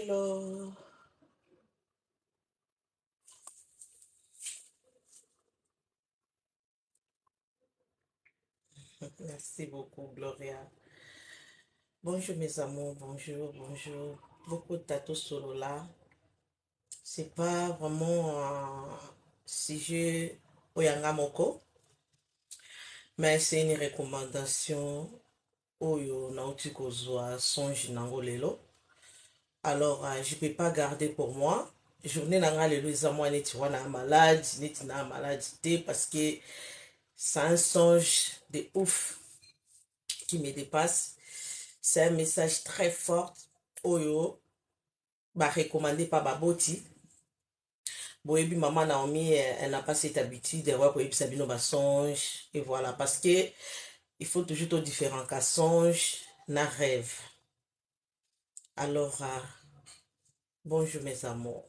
Hello. Merci beaucoup, Gloria. Bonjour mes amours, bonjour, bonjour. Beaucoup de tatou solo là. C'est pas vraiment un sujet Oyangamoko, mais c'est une recommandation Oyo Nauti Kozwa Songe Nango Lelo. Alors, je ne peux pas garder pour moi. Journée nanga lelo eza moi neti wana malade, neti na malade parce que c'est un songe de ouf qui me dépasse. C'est un message très fort. Oyo, bah recommandé par Baboti. Boyebi maman Naomi, elle n'a pas cette habitude de voir Boyebi Sabino songe. Et voilà, parce que il faut toujours tout différent qu'un songe, n'a rêve. Alors, bonjour mes amours.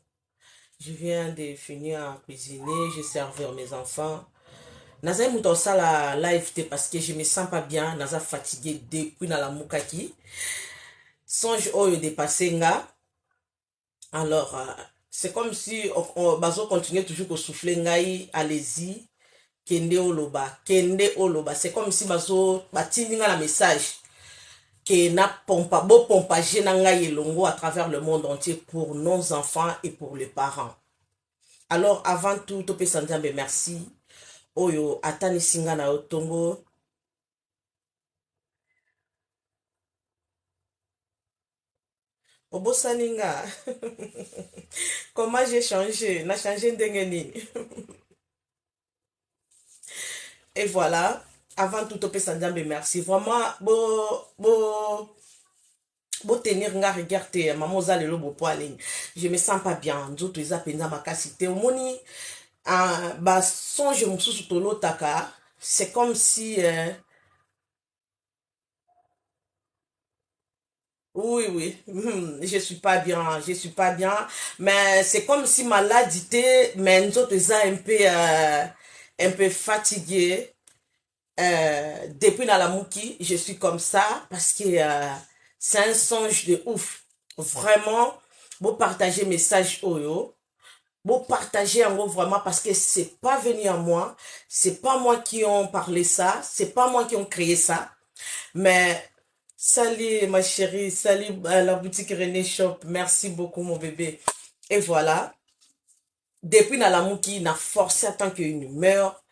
Je viens de finir à cuisiner, je servais mes enfants. Naza mouton ça la live parce que je me sens pas bien, naza fatigué depuis na la mukaki. Songe oyo dépassé nga. Alors, c'est comme si on continuait toujours à souffler ngai, allez-y, kende oloba, kende oloba. C'est comme si bazo batini nga la message que na pompa, bo pompage na ngai elongo à travers le monde entier pour nos enfants et pour les parents. Alors, avant tout, topé sanzambe merci. Oyo atani singa na otongo. Obosaninga. Comment j'ai changé? Na changé ndenge. Et voilà, avant tout, topé sanzambe merci. Vraiment, bo tenir nga regarder maman za lelo bo poaling. Je me sens pas bien. Nzoto eza penza makasite. Omoni ba songe mususu tolotaka, c'est comme si oui, oui, je suis pas bien, je suis pas bien, mais c'est comme si maladité, mais nous autres, un peu fatigué. Depuis Nalamuki, je suis comme ça parce que c'est un songe de ouf. Vraiment, vous partagez message Oyo, vous partagez en gros vraiment parce que c'est pas venu à moi, c'est pas moi qui ont parlé ça, c'est pas moi qui ont créé ça, mais salut ma chérie, salut la boutique René Shop, merci beaucoup mon bébé. Et voilà, depuis Nalamuki, n'a forcé à tant qu'une humeur,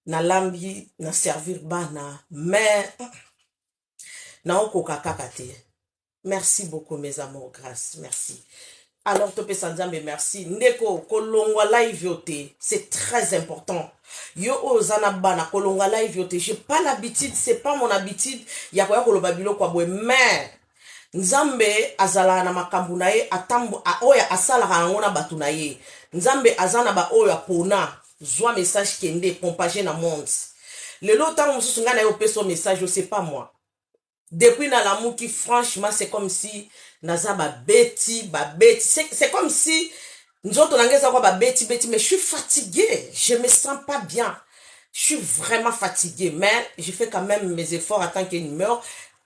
na lambi, na servir bana, mais na okoka kaka te. Merci beaucoup mes amours, grâce, merci. Alors topé sanzambe merci. Ndeko kolongwa live yote, c'est très important. Yo ozana bana kolongwa live yote, j'ai pas l'habitude, c'est pas mon habitude ya koya koloba biloko boye, mais Nzambe azala na makambu na ye atambu oya asalaka yango na batu na ye. Nzambe azana ba oya pona zwa message kende pompage na monde. Lelo tango mususu nga na yo peso message, c'est pas moi. Depuis Nalamuki, franchement, c'est comme si naza ba beti. C'est comme si nous autres on ba beti, mais je suis fatiguée. Je me sens pas bien. Je suis vraiment fatiguée, mais je fais quand même mes efforts en tant qu'une meurt.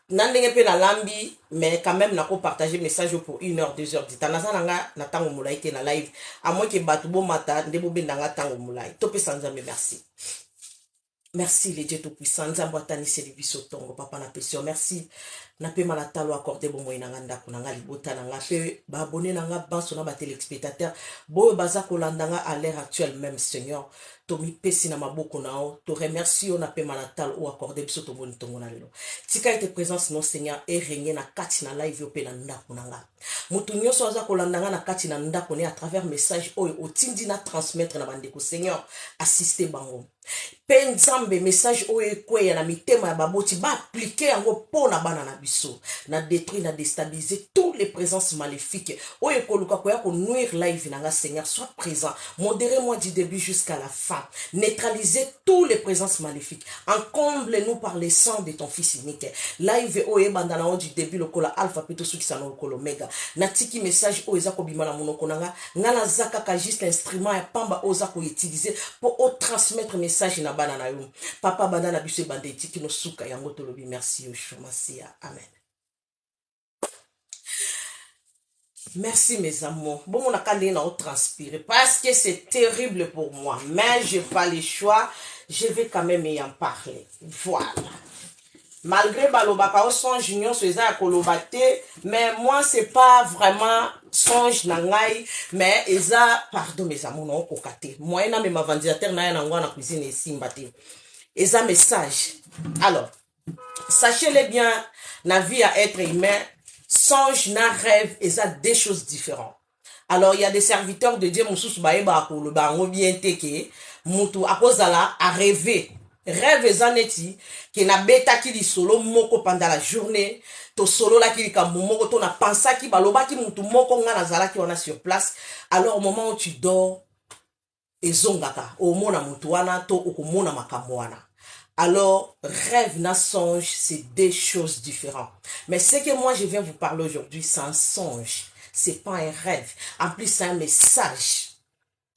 Nandenge pe na lambi, mais quand même nako partager message pour 1 heure, 2 heures du temps. Naza nanga na tango mulai te na live. À moins que batubo mata ndebo bendanga tango mulai. Topé sanzambe merci. Merci les dieux tout-puissants. Nzambo atani seli biso tongo papa na pesio. Merci. Na pe malatalo accordé bon moyen nanga ndako nanga libota nanga pe ba abonné nanga banso na ba téléspectateurs. Bo baza kolandanga à l'heure actuelle même Seigneur. Tomi pesi na maboko na o. To remercie on a pe malatalo ou accordé biso to boni tongo na lelo. Tika ete présence non Seigneur et régner na kati na live yo pe na ndako nanga. Mutu nyonso aza kolandanga na kati na ndako ne à travers message oyo otindi na transmettre na bandeko Seigneur assister bango. Pe nzambe message oyo ekweya na mitema ya baboti ba appliquer yango pona bana na biso na détruire na déstabiliser toutes les présences maléfiques oyo koluka koya ko nuire live nanga Seigneur soit présent, modérez-moi du début jusqu'à la fin, neutralisez toutes les présences maléfiques, encombre-nous par le sang de ton fils unique. Live oyo banda na du début lokola alpha plutôt ceux qui sont lokola omega na tiki message oyo za ko bima na monoko nanga ngala zaka ka juste instrument ya pamba oza ko utiliser pour transmettre message na bana na yo. Papa bana na biso bande tiki no suka yango tolobi merci Yoshua Masia. Amen. Merci mes amours. Bon, on a quand même transpiré parce que c'est terrible pour moi. Mais je n'ai pas le choix. Je vais quand même y en parler. Voilà. Malgré balobaka au songe union soza kolobate, mais moi c'est pas vraiment songe nangai, mais eza pardon mes amours non kokate. Moi na me ventilateur na na ngwa na cuisine et simbate. Eza message. Alors, sachez-le bien, la vie à être humain, songe, na rêve, et ça deux choses différentes. Alors, il y a des serviteurs de Dieu, moussous baeba ko le bango bien teke, moutou akozala a rêver. Rêve zaneti, qui na beta ki li solo moko pendant la journée, to solo la ki li ka moko, to na pensa ki baloba ki moutou moko nga na zala ki on a sur place. Alors, au moment où tu dors, ezongaka, au mona moutou wana, to okomona makambo wana. Alors, rêve na songe, c'est deux choses différentes. Mais ce que moi je viens vous parler aujourd'hui, c'est un songe. C'est pas un rêve. En plus, c'est un message.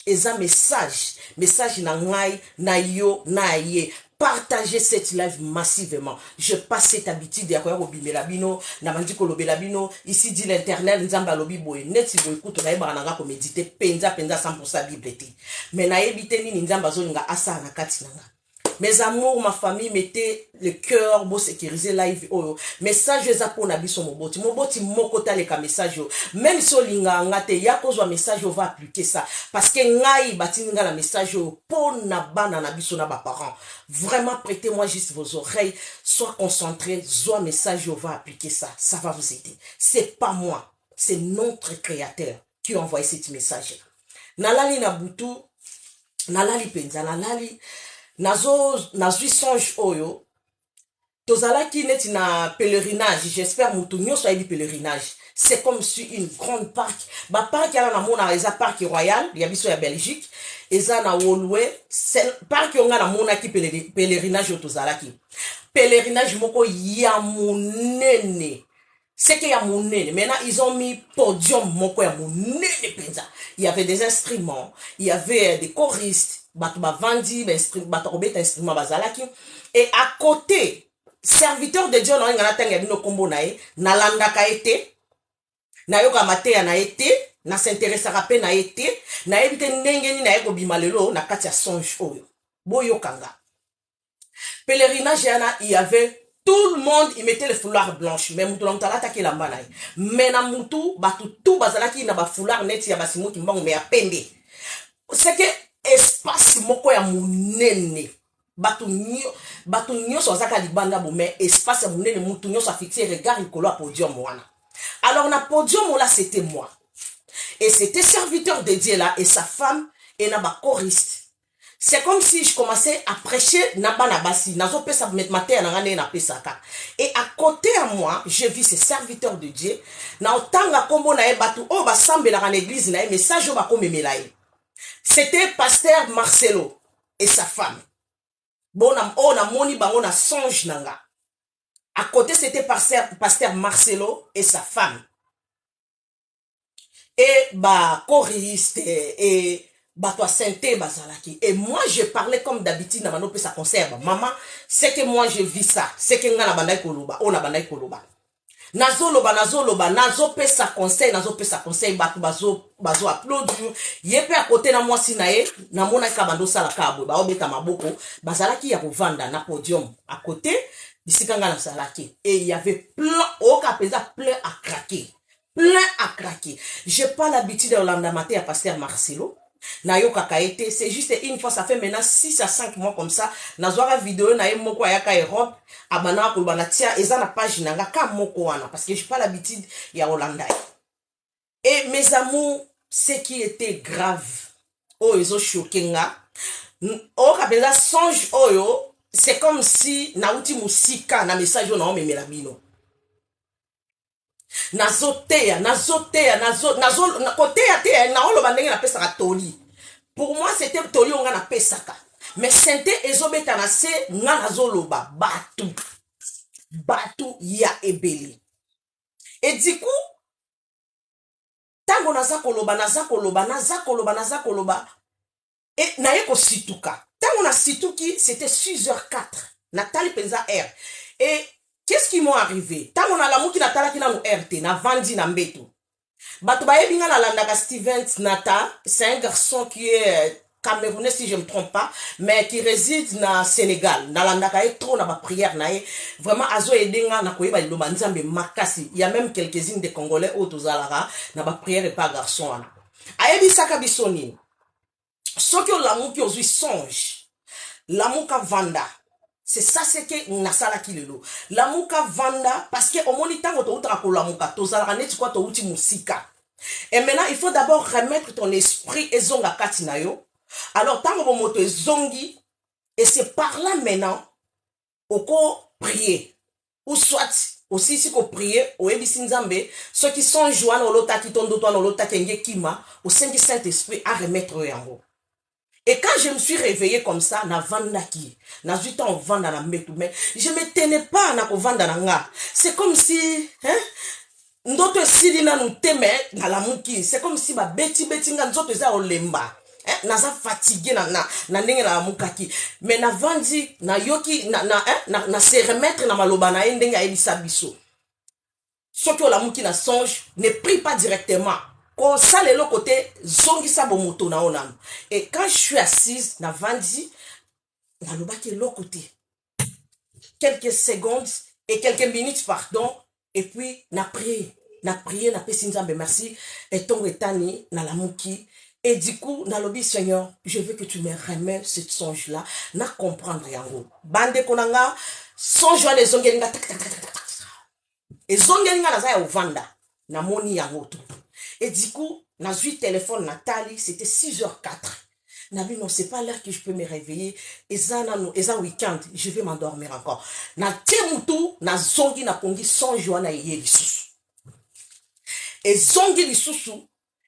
Et un message. Message na ngai, na yo, na ye. Partagez cette live massivement. Je passe cette habitude ya koya kobimela bino, na mandi kolobela bino, ici dit l'internet, nzamba lobi boye, net si boye kuto na yeba nanga ko méditer penza 100% Bible ti. Mais na yebite ni nzamba zo nga asa na kati nanga. Mes amours, ma famille, mettez le cœur pour sécuriser live. Message za na biso moboti. Moboti moko taleka message. Même si linga ngate ya kozwa message va appliquer ça parce que ngai batinga la message pour na bana na biso na ba parents. Vraiment prêtez-moi juste vos oreilles, sois concentrés, zoa message va appliquer ça. Ça va vous aider. C'est pas moi, c'est notre créateur qui a envoyé ce message. Nalali na butu, nalali penza, nalali nazwi songe oyo tozalaki neti na pèlerinage. J'espère mutu nyonso ayebi pèlerinage. C'est comme si une grande parc ba parc yana na mona eza parc royal ya biso ya Belgique, eza na Wolwe parc yonga na mona ki pèlerinage tozalaki pèlerinage moko ya monene. C'est qu'il y a monene. Maintenant, ils ont mis podium moko ya monene penza. Il y avait des instruments, il y avait des choristes, bato ba vandi, bato robet instrument bazalaki. Et à côté, serviteur de Dieu, na ngana tanga bino kombo na e, na landaka ete, na yoka mateya na ete, na s'intéressera pe na ete, na ebite ndenge ni na yeko bimalelo na kati ya songe oyo. Boyo kanga. Pèlerinage yana, il y avait tout le monde, il mettait les foulards blanches. Mais moutou l'on t'ala taki la mbanaï. Mais na moutou, batou tout bazalaki na ba foulard net ya basimo ki mbango me ya pende. C'est que espace moko ya mounene. Batou nyo so zaka libanda bo mais espace ya mounene moutou nyo so fixé regard ikolo a podium wana. Alors na podium là c'était moi. Et c'était serviteur de Dieu là et sa femme et na ba choriste. C'est comme si je commençais à prêcher naba nabasi nazo pesa matin na ngane na pesaka. Et à côté à moi, je vis ces serviteurs de Dieu na otanga kombo na e batu o ba sambela na l'église na e message o ba komemela e. C'était pasteur Marcelo et sa femme. Bon na moni bango na songe nanga. À côté c'était pasteur Marcelo et sa femme. Et ba choriste et bato a santé bazalaki. Et moi je parlais comme d'habitude na mano pe sa conserve. Maman, c'est que moi je vis ça. C'est que nga na bandai koloba, o na bandai koloba. Nazo pe sa conseil, bato bazo applaudir. Yepe à côté na moi si na e, na mona ka bando sala ka abwe, ba obeta maboko, bazalaki ya kovanda na podium. À côté, bisika nga na salaki. Et il y avait plein, au kapeza plein à craquer. Plein à craquer. J'ai pas l'habitude de l'anda maté à pasteur Marcelo. Nayo kakaete, c'est juste une fois, ça fait maintenant 6 à 5 mois comme ça. Nazwara vidéo na moko ayaka Europe, abana ko bana tia eza na page nanga ka moko wana parce que j'ai pas l'habitude ya Hollanda. Et mes amours, ce qui était grave, oh ezo choquenga. Oh kapela songe oyo, c'est comme si na uti musika na message na omemela bino. Nazotea, kotea te, na olo bandenge na pesaka toli. Pour moi, c'était toli on na pesaka. Mais sente ezobeta na se, nga nazoloba, batu ya ebeli. Et du coup, tango naza koloba, et na yeko situka. Tango na situki, c'était 6h04. Nathalie Penza R. Et qu'est-ce qui m'est arrivé? Tant on a l'amour qui n'a pas qui n'a RT, n'a vendu n'a mbeto. Bato bayebi nga nalandaka Steven Nata, c'est un garçon qui est camerounais si je ne me trompe pas, mais qui réside na Sénégal. Nalandaka ye trop na ba prière na ye. Vraiment azo edenga na koyeba liloba nzambe makasi. Il y a même quelques-unes des Congolais autozalara na ba prière et pas garçon wana. Ayebi saka bisoni. Soki olamuki ozwi songe. Lamuka vanda. C'est ça c'est que nasala kilelo. Lamuka vanda parce que au monitant to utra ko lamuka to zala neti kwa to uti musika. Et maintenant il faut d'abord remettre ton esprit ezonga kati na yo. Alors tango bo moto ezongi et c'est par là maintenant oko prier ou soit aussi si ko prier o ebisi nzambe ceux qui sont joints au lota ki tondo to no lota kenge kima au Saint-Esprit à remettre yango. Et quand je me suis réveillée comme ça, na vanda ki, na zuita en vanda na metu, mais je me tenais pas na ko vanda na nga. C'est comme si, hein, ndoto sili na nous teme na la muki. C'est comme si ba beti nga nzoto za olemba. Hein, naza fatigué na ndenge na mukaki. Mais na vandi, na yoki, na se remettre na maloba na ndenge a ebisa biso. Soki la muki na songe, ne prie pas directement. Ça le côté zongi sa bomoto na onam. Et quand je suis assise na vandi na lobaki l'autre côté quelques secondes et quelques minutes pardon et puis na prié na pesi nzambe merci et ton etani na lamuki et du coup na lobi Seigneur je veux que tu me remets ce songe là na comprendre yango bande konanga songe wa les zongelinga et zongelinga na za ya ovanda na moni yango tout. Et du coup, na zui téléphone Nathalie, c'était 6h04. Nabi non, c'est pas l'heure que je peux me réveiller. Et ça week-end, je vais m'endormir encore. Na temutu, na zongi na pongi son joie na yé lisusu. Et zongi lisusu.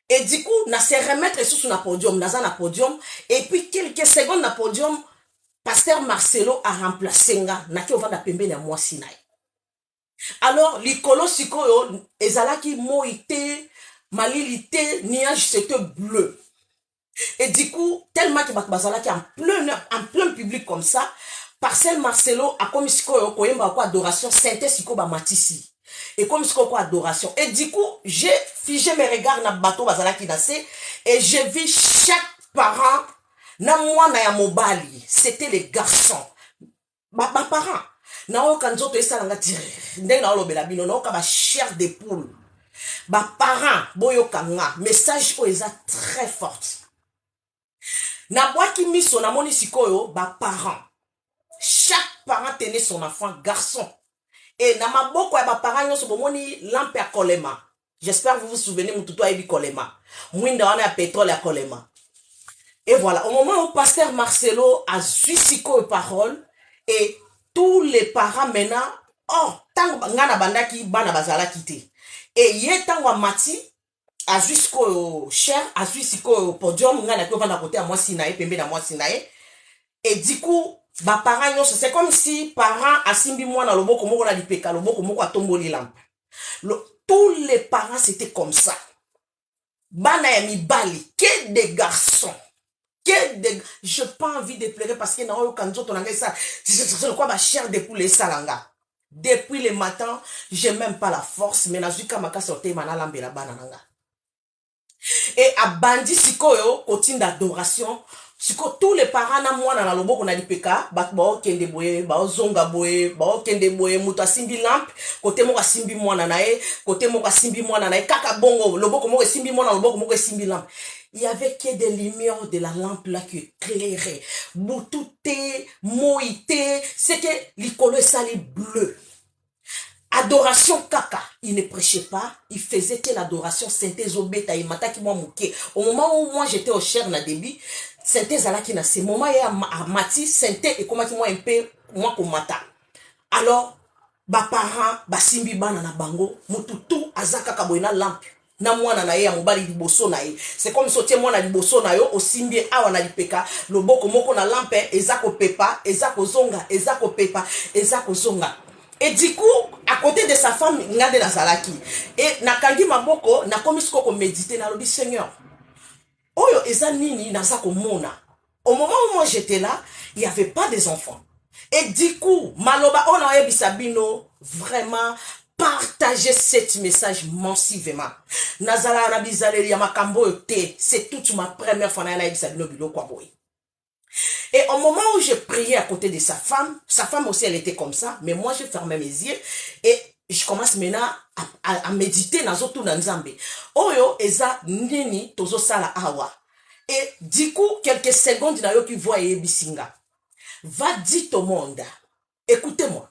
Et du coup, na se remettre lisusu na podium, na podium. Et puis quelques secondes na podium, Pasteur Marcelo a remplacé nga. Na ki ovanda pembe na moi sinai. Alors, likolo sikoyo, ezalaki moite, malilité, nuage, c'était bleu. Et du coup, tellement que Bakbazala qui en plein public comme ça, Pasteur Marcelo a comme si quoi adoration, Sainte Siko ba matisi. Et comme si quoi adoration. Et du coup, j'ai figé mes regards na bateau Bazala qui nassé et j'ai vu chaque parent na moi na ya mobali. C'était les garçons. Ba parents. Na o kanzoto esa nga dire. Ndeng na olobela bino na o ka ba chair de poule. Ba parents boyo kanga message o eza très forte na boaki miso na moni sikoyo ba parents chaque parent tenait son enfant garçon et na maboko ya ba parents nyonso bomoni lampe ya kolema. J'espère que vous vous souvenez mututo ayebi kolema mwinda wana ya pétrole ya kolema. Et voilà, au moment où Pasteur Marcelo a su sikoyo parole et tous les parents maintenant oh tant ngana bandaki bana bazala kité. Et yé tango mati a jusqu'au cher a jusqu'au podium ngana ko vanda côté à moi sinae pembe na moi sinae et du coup ba parents nyonso c'est comme si parents asimbi mwana loboko moko na lipeka loboko moko atomboli lampe. Tous les parents c'était comme ça. Bana ya mibali que des garçons. Je pas envie de pleurer parce que na oyo kanzoto na ngesa c'est quoi ba chair de poulet salanga. Depuis le matin, j'ai même pas la force, mais nazuka maka sorte manala mbela banananga. Et à bandi sikoyo, kotin d'adoration, siko tous les parents na mwana na loboko na lipeka, bat bao kende boye, bao zonga boye, bao kende boye, muta simbi lampe, kote moka simbi mwana nae, kote moka simbi mwana nae, kaka bongo, loboko moka simbi mwana, loboko moka simbi lampe. Il y avait que des lumières de la lampe là qui éclairait. Boutouté, moïté, c'est que l'icône est salé bleu. Adoration kaka, il ne prêchait pas, il faisait que l'adoration synthèse au bêta, il m'a qui moi mouké. Au moment où moi j'étais au cher na débit, synthèse à la qui n'a ce moment il y a mati synthèse et comment moi un peu moi comme mata. Alors ba parents ba simbi bana na bango, mututu azaka kaboina lampe. Na mwana na ye ya mobali liboso na ye. C'est comme sotie mwana liboso na yo osimbi awa na lipeka loboko moko na lampe ezako pepa, ezako zonga, ezako pepa, ezako zonga. Et du coup, à côté de sa femme, ngade na zalaki. Et nakangi maboko, na komisko ko méditer na lobi Seigneur. Oyo eza nini na zako mona. Au moment où moi j'étais là, il y avait pas des enfants. Et du coup, maloba ona yebisabino vraiment partagez ce message massivement. Nazala Nabizale Yamakambo te, c'est toute ma première fois na Ibisabino Bilo Kwaboy. Et au moment où je priais à côté de sa femme aussi elle était comme ça, mais moi je fermais mes yeux et je commence maintenant à méditer dans tout dans Nzambe. Oyo eza nini tozo sala awa. Et du coup quelques secondes na yo qui voit Bisinga. Va dire au monde, écoutez-moi,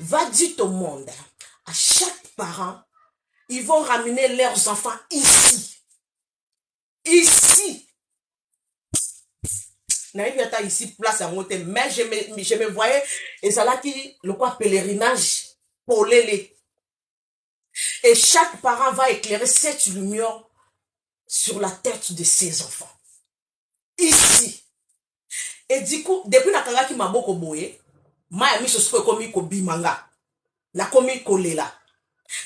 va dire au monde, à chaque parent, ils vont ramener leurs enfants ici. Ici. Ici, place à monter, mais je me voyais, et ça là qui, le quoi, pèlerinage, pour l'élé. Et chaque parent va éclairer cette lumière sur la tête de ses enfants. Ici. Et du coup, depuis la kanga qui m'a beaucoup boyé, ma mis ce komi ko bimanga. Na komi kolela.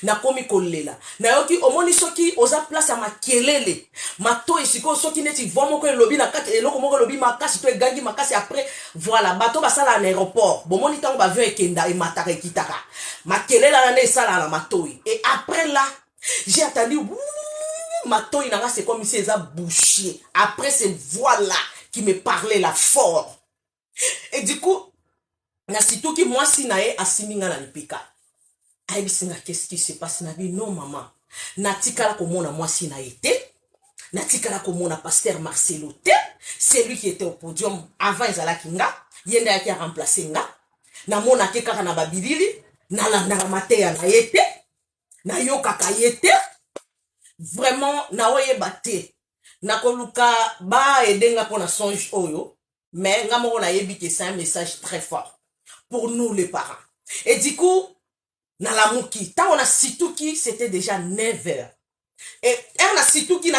Na komi kolela. Na yoki omoni soki oza place à makelele. Mato isiko soki neti vomo ko lobi na kati eloko moko lobi makasi to egangi makasi après voilà bato basala à l'aéroport. Bomoni tango ba avion ekenda e mataka kitaka. Makelela na sala na matoi. Et après là, j'ai attendu matoi nanga c'est comme si eza bouché. Après ces voix là qui me parlait là fort. Et du coup, na sitou ki moi si nae asiminga na lipika. Aïbisinga, qu'est-ce qui se passe? Nabi, non, maman. Natikala komona moi si na été. Natikala komona pasteur Marcelo te. C'est lui qui était au podium avant Izala Kinga. Yenda qui a remplacé nga. Na mona ke kaka na babilili. Na la mateya na été. Na yo kaka yete. Vraiment, na oye bate. Na koluka ba edenga pona songe oyo. Mais nga moko na yebi que c'est un message très fort. Pour nous les parents. Et du coup, na la mouki, tant on a situki, c'était déjà 9h. Et na situki,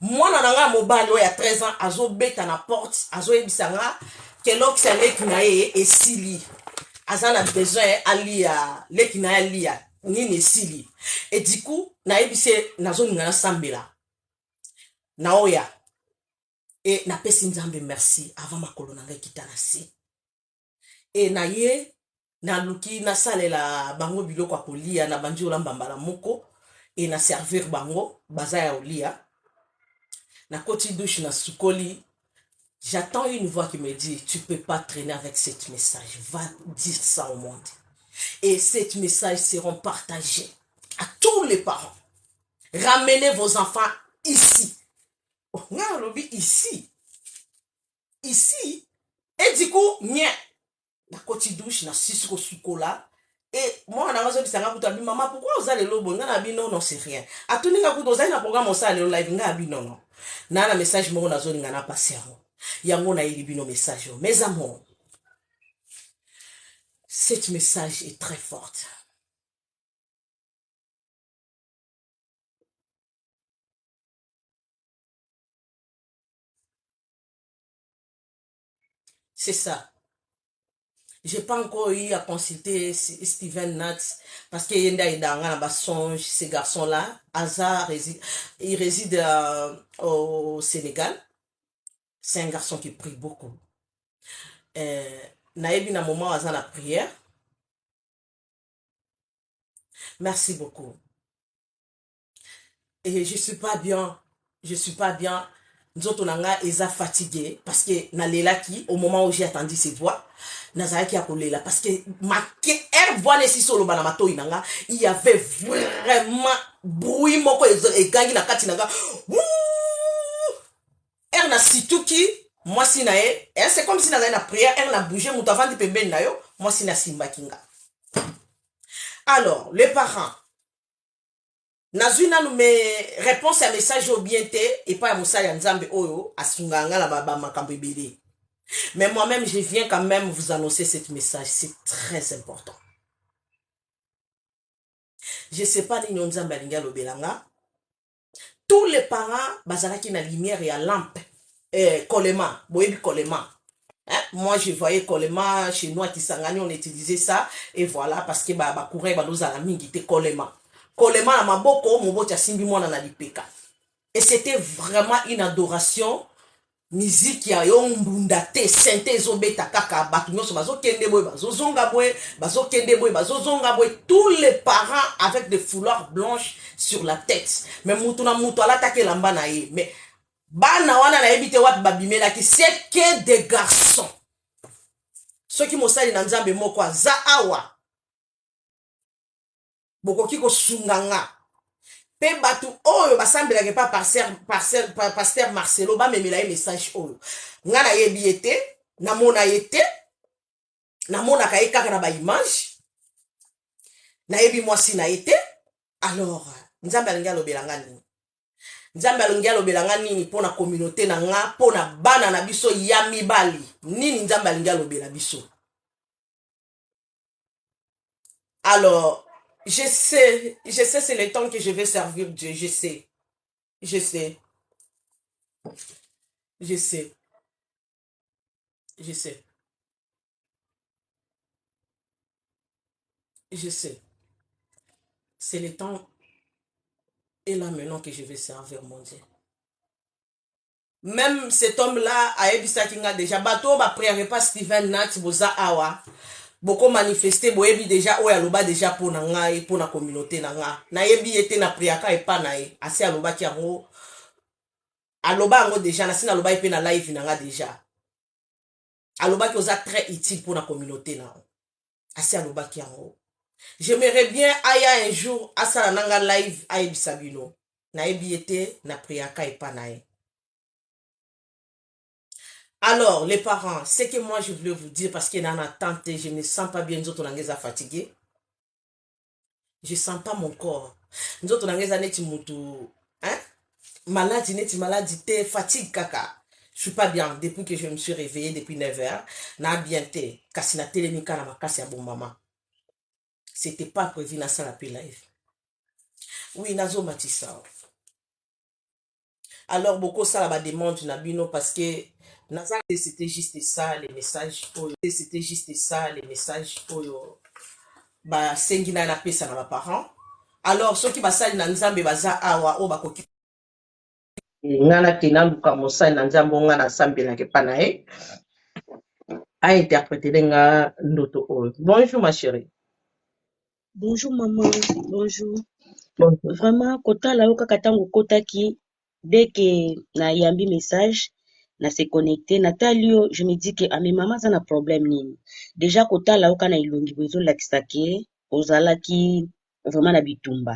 moi na mobile, il y a 13 ans, azo bête à la porte, azo ebisanga, kelok sa leki na et sili. Azan a besoin ali à leki na ali à nini sili. Et du coup, na ebise na zo ngana sambela. Na oya. Et na pesi nzambe merci avant ma kolonanga kitanasi. Et na ye na luki na salela bango biloko ya kolia na banji olamba mbala moko et na servir bango baza ya olia na koti douche na sukoli. J'attends une voix qui me dit tu peux pas traîner avec ce message, va dire ça au monde et ces messages seront partagés à tous les parents. Ramenez vos enfants ici. Oh, ici et du coup nia na koti douche na sisiko sukola et moi na ngazo bisanga kuta bi maman pourquoi vous allez lobo ngana bi non c'est rien atuninga kuto za na programme ça le live nga bi non na message mo na zoni ngana passer yango na yeli bino message mes amours, cet message est très fort. C'est ça. J'ai pas encore eu à consulter Steven Natz parce qu'il y a dans songe ces garçons-là. Hazard il réside au Sénégal. C'est un garçon qui prie beaucoup. Naïbi na moment à la prière. Merci beaucoup. Et je suis pas bien. Nous autres, on a fatigué parce que Nalelaki, au moment où j'ai attendu ses voix, Nazaraki a collé là parce que ma voix n'est si solo banamato inanga, il y avait vraiment bruit moko et gangi na kati nanga. Elle na situki, moi si nae, c'est comme si na prière, elle na bougé, moutavandi pemben na yo, moi si na simba kinga. Alors, les parents, nazuna nous me réponse à message au bien et pas à Moussa Yanzambe Oyo, à Sunganga la baba makambebele. Mais moi-même, je viens quand même vous annoncer ce message. C'est très important. Je ne sais pas ni Nzambe Alinga Lobelanga. Tous les parents, bazala qui na lumière et à lampe. Kolema, boyebi kolema. Hein? Moi, je voyais kolema chez nous à Kisangani, on utilisait ça. Et voilà, parce que ba courir ba nous ala mingi te kolema. Kolema na maboko, mobocha simbi mwana na lipeka. Et c'était vraiment une adoration Musique ya yo mbunda te sente ezobeta kaka bato nyonso bazokende boye bazozonga boye bazokende boye bazozonga boye tous les parents avec des foulards blanches sur la tête mais mutu na mutu alataki elamba na ye mais bana wana nayebi te wapi babimelaki c'est que des garçons soki mosali na nzambe moko aza awa bokoki kosunga nga pe batu oyo basambelaka pa pasteur Marcelo bamemela ye message oyo nga nayebi ye te namona ye te namonaka ye kaka na baimage nayebi mwasi na ye te alors nzambe alingi alobela nga nini nzambe alingi alobela nga nini mpona communauté na nga mpona bana na biso ya mibali nini nzambe alingi alobela biso alors je sais c'est le temps que je vais servir Dieu je sais je sais je sais je sais je sais c'est le temps et là maintenant que je vais servir mon Dieu même cet homme-là a ebisaki nga déjà bato ba prière pas Steven Nat boza awa boko manifester boyebi déjà oyo aloba déjà pona ngai pona communauté na nga nayebi ete na priaka epa na ye asi alobaki yango aloba yango déjà nasi naloba ye mpe na live na nga déjà alobaki oza très utile pona communauté na nga asi alobaki yango j'aimerais bien aya un jour asala nanga live ayebisa bino nayebi ete na priaka epa na ye. Alors, les parents, ce que moi je voulais vous dire, parce qu'il y en a attente, je ne me sens pas bien, nous autres, on est fatigués. Je ne sens pas mon corps. Nous autres, on est hein? Maladie, maladie, fatigue, caca. Je ne suis pas bien. Depuis que je me suis réveillée, depuis 9h, na bien té, kasi na télémika na makasi ya bon maman. C'était pas prévu na salle live. Oui, nazo matissa. Alors, beaucoup ça la demande na bino parce que c'était juste ça les messages c'était juste ça les messages ba sengina na pesa na ba parents alors ceux qui basali na nzambe baza awa o bakoki ngana tina luka mosali na nzambe ngana sambela ke panae a interpréter nga ndoto oyo. Bonjour ma chérie. Bonjour maman, bonjour. Bonjour. Vraiment kota la yoka katango kota ki dès que na yambi message na se connecter na talio je me dis que a mes maman ça na problème nini. Déjà kota la yoka na ilongi bezo lakisake ozala ki vraiment na bitumba.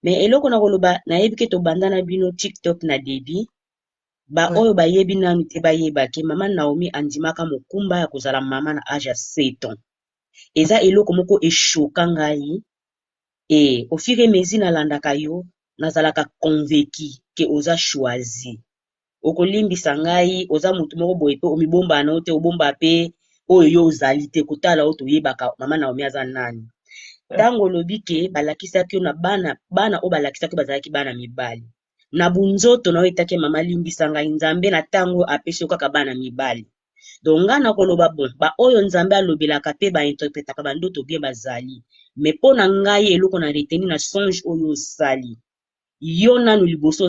Mais eloko na koloba na yebi ke to banda na bino TikTok na débit ba Ouais. oyo ba yebi na mite ba yeba ke mama Naomi andimaka mokumba ya kozala mama na âge ya 7 ans. Eza eloko moko eshoka ngai. Et au fur et à mesure nalandaka yo nazalaka convaincu que oza choisi okolimbisa ngai oza mutu moko boye pe omibomba na te obomba pe oyo yo ozali te kotala oyo toyebaka mama Naomi aza nani ntango olobi ke balakisaki yo na bana oyo balakisaki bazalaki bana mibali na bunzoto na oyo etaki mama limbisa ngai nzambe na ntango apesi yo kaka bana mibali donc nga nakoloba bon ba oyo nzambe alobelaka pe bainterpretaka bandoto bien bazali mais mpo na ngai eloko na reteni na songe oyo osali yo nanu liboso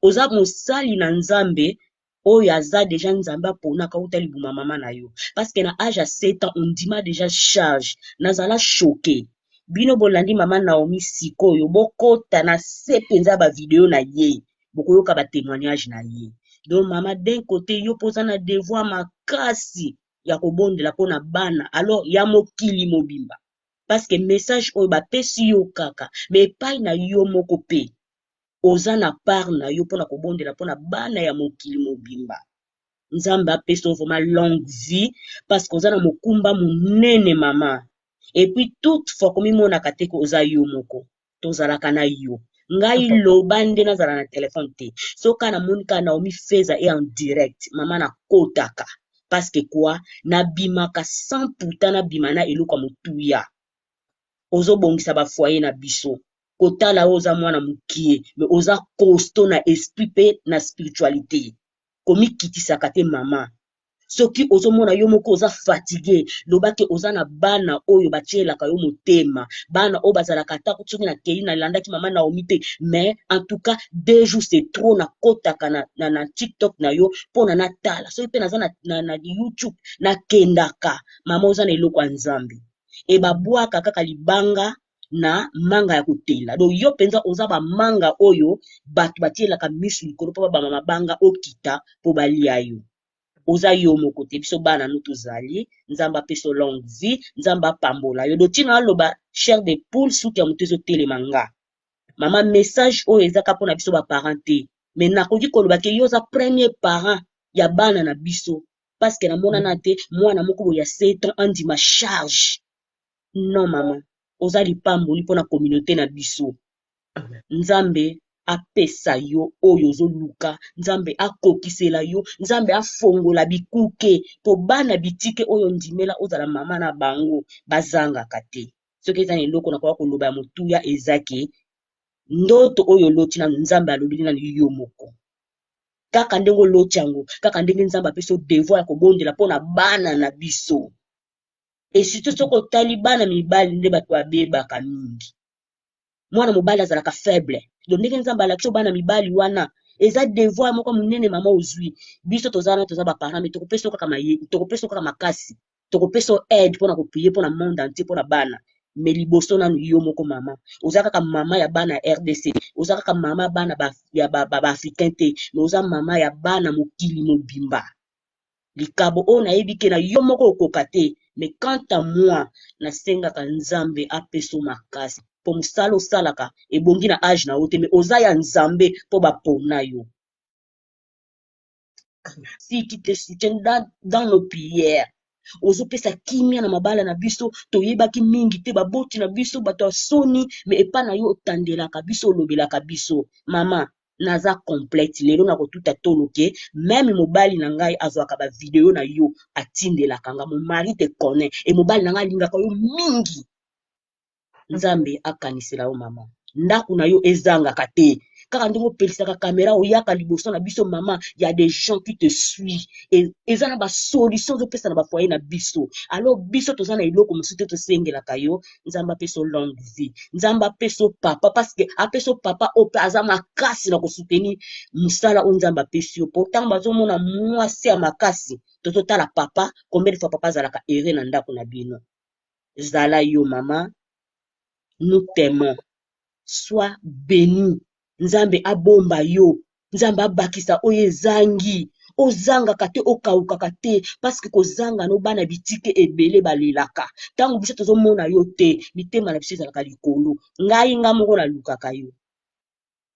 oza mosali na nzambe oyo aza deja nzambe aponaka uta libuma mama na yo parce que na âge ya 7 ans on ndima deja charge nazala choqué bino bolandi mama Naomi sikoyo bokota na se penza ba video na ye bokoyoka ba témoignage na ye donc mama d'un côté yo poza na devoir makasi ya kobondela pona bana alors ya mokili mobimba parce que message oyo bapesi yo kaka mais epai na yo moko pe oza na part na yo pona kobondela pona bana ya mokili mobimba nzambe apesi yo vraiment longue vie parce que oza na mokumba monene mama et puis toutefois komimonaka te ko oza yo moko tozalaka na yo ngai loba nde nazala na telefone te soka namonika Naomi Feza e en direct mama nakotaka parce que quoi nabimaka sans pourtant nabima na eloko ya motuya ozobongisa bafoyer na biso kotala oza mwana mukie mais oza costaud na esprit pe na spiritualité komikitisaka te mama soki ozomona yo moko oza fatigué lobake oza na bana oyo batielaka yo motema bana oyo bazalaka ata soki nakei nalandaki mama Naomi te mais en tout cas 2 jours c'est trop nakotaka na TikTok na yo mpona natala soki mpe naza na YouTube nakendaka mama oza na eloko ya nzambe ebabwaka kaka libanga na manga ya kotela donc yo mpenza oza bamanga oyo bato batielaka misu likolo mpo babama mabanga okita mpo balia yo oza yo moko te biso bana no tozali nzambe apesa longue vie nzambe apambola yo do ntina aloba chair de poule suki ya moto ezotelema nga mama message oyo ezaka mpona biso baparent te me nakoki koloba ke yo oza premier parent ya bana na biso parceke namonana te mwana moko boye ya 7 ans andima charge non mama oza lipamboli mpona communauté na biso nzambe apesa yo oyo ozoluka nzambe akokisela yo nzambe afongola bikuke po bana bitike oyo ndimela ozala mama na bango bazangaka te soki eza na eloko nakoka koloba ya motuya ezake ndoto oyo oloti na nzambe alobeli na yo moko kaka ndenge oloti yango kaka ndenge nzambe apesa yo devoir ya kobondela mpona bana na biso esito soki otali bana mibali nde bato babebaka mingi mwana mobali azalaka faible donc ndenge nzambe alakisi bana mibali wana eza devoir moko monene mama ozwi biso toza baparent me tokopesa kaka makasi tokopesa aide mpona koprie mpona monde entier mpona bana me liboso nanu yo moko mama oza kaka mama ya bana ya RDC oza kaka mama ya bana baafricain te me oza mama ya bana mokili mobimba likabo oyo nayebi ke na yo moko okoka te me quant à moi nasengaka nzambe apesa makasi po mosala osalaka ebongi na age na yo te me oza ya nzambe mpo bapona yo si tu te soutiens dans nos prières ozopesa kimia na mabala na biso toyebaki mingi te baboti na biso bato ya soni me epa na yo otandelaka biso olobelaka biso mama naza complète lelo nakotuta toloke meme mobali na ngai azwaka bavideo na yo atindelaka nga mon mari te connaît e mobali na ngai alingaka yo mingi nzambe akanisela yo mama ndako na yo ezangaka te kaka ndenge opelisaka kamera oyaka liboso na biso mama ya des gens qui te suivent eza na basolution ozopesa na bafoye na biso alors biso toza na eloko mosusu te tosengelaka yo nzambe apesa longue vie nzambe apesa papa parceke apesa papa oyo mpe aza makasi na kosoutenir mosala oyo nzambe apesi yo mpo ntango bazomona mwasi ya makasi tozotala papa combien de fois papa azalaka ere na ndako na bino zala yo mama nous t'aimons sois béni nzambe abomba yo nzambe abakisa oyo ezangi ozangaka te okaukaka te parceke kozanga no bana bitike ebele balelaka ntango biso tozomona yo te mitema na biso ezalaka likolo ngai nga moko nalukaka yo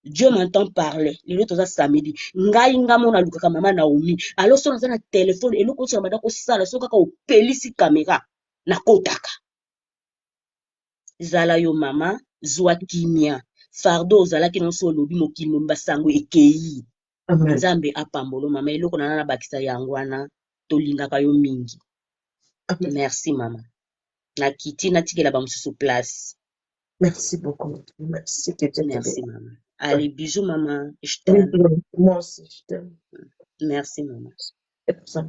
Dieu m'entend parler lelo toza samedi ngai nga moko nalukaka mama Naomi alo so naza na telefone eloko oso na banda kosala so kaka opelisi kamera nakotaka zala yo mama zwa kimia fardo ozalaki nyonso olobi mokili momba sango ekei nzambe apambolo mama eloko nana nabakisa yango wana tolingaka yo mingi merci mama nakiti natikela bamosusu place Merci beaucoup. Merci que Dieu te merci bénisse. mama allez bisous mama je t'aime Moi aussi, je t'aime. merci mama C'est pour ça.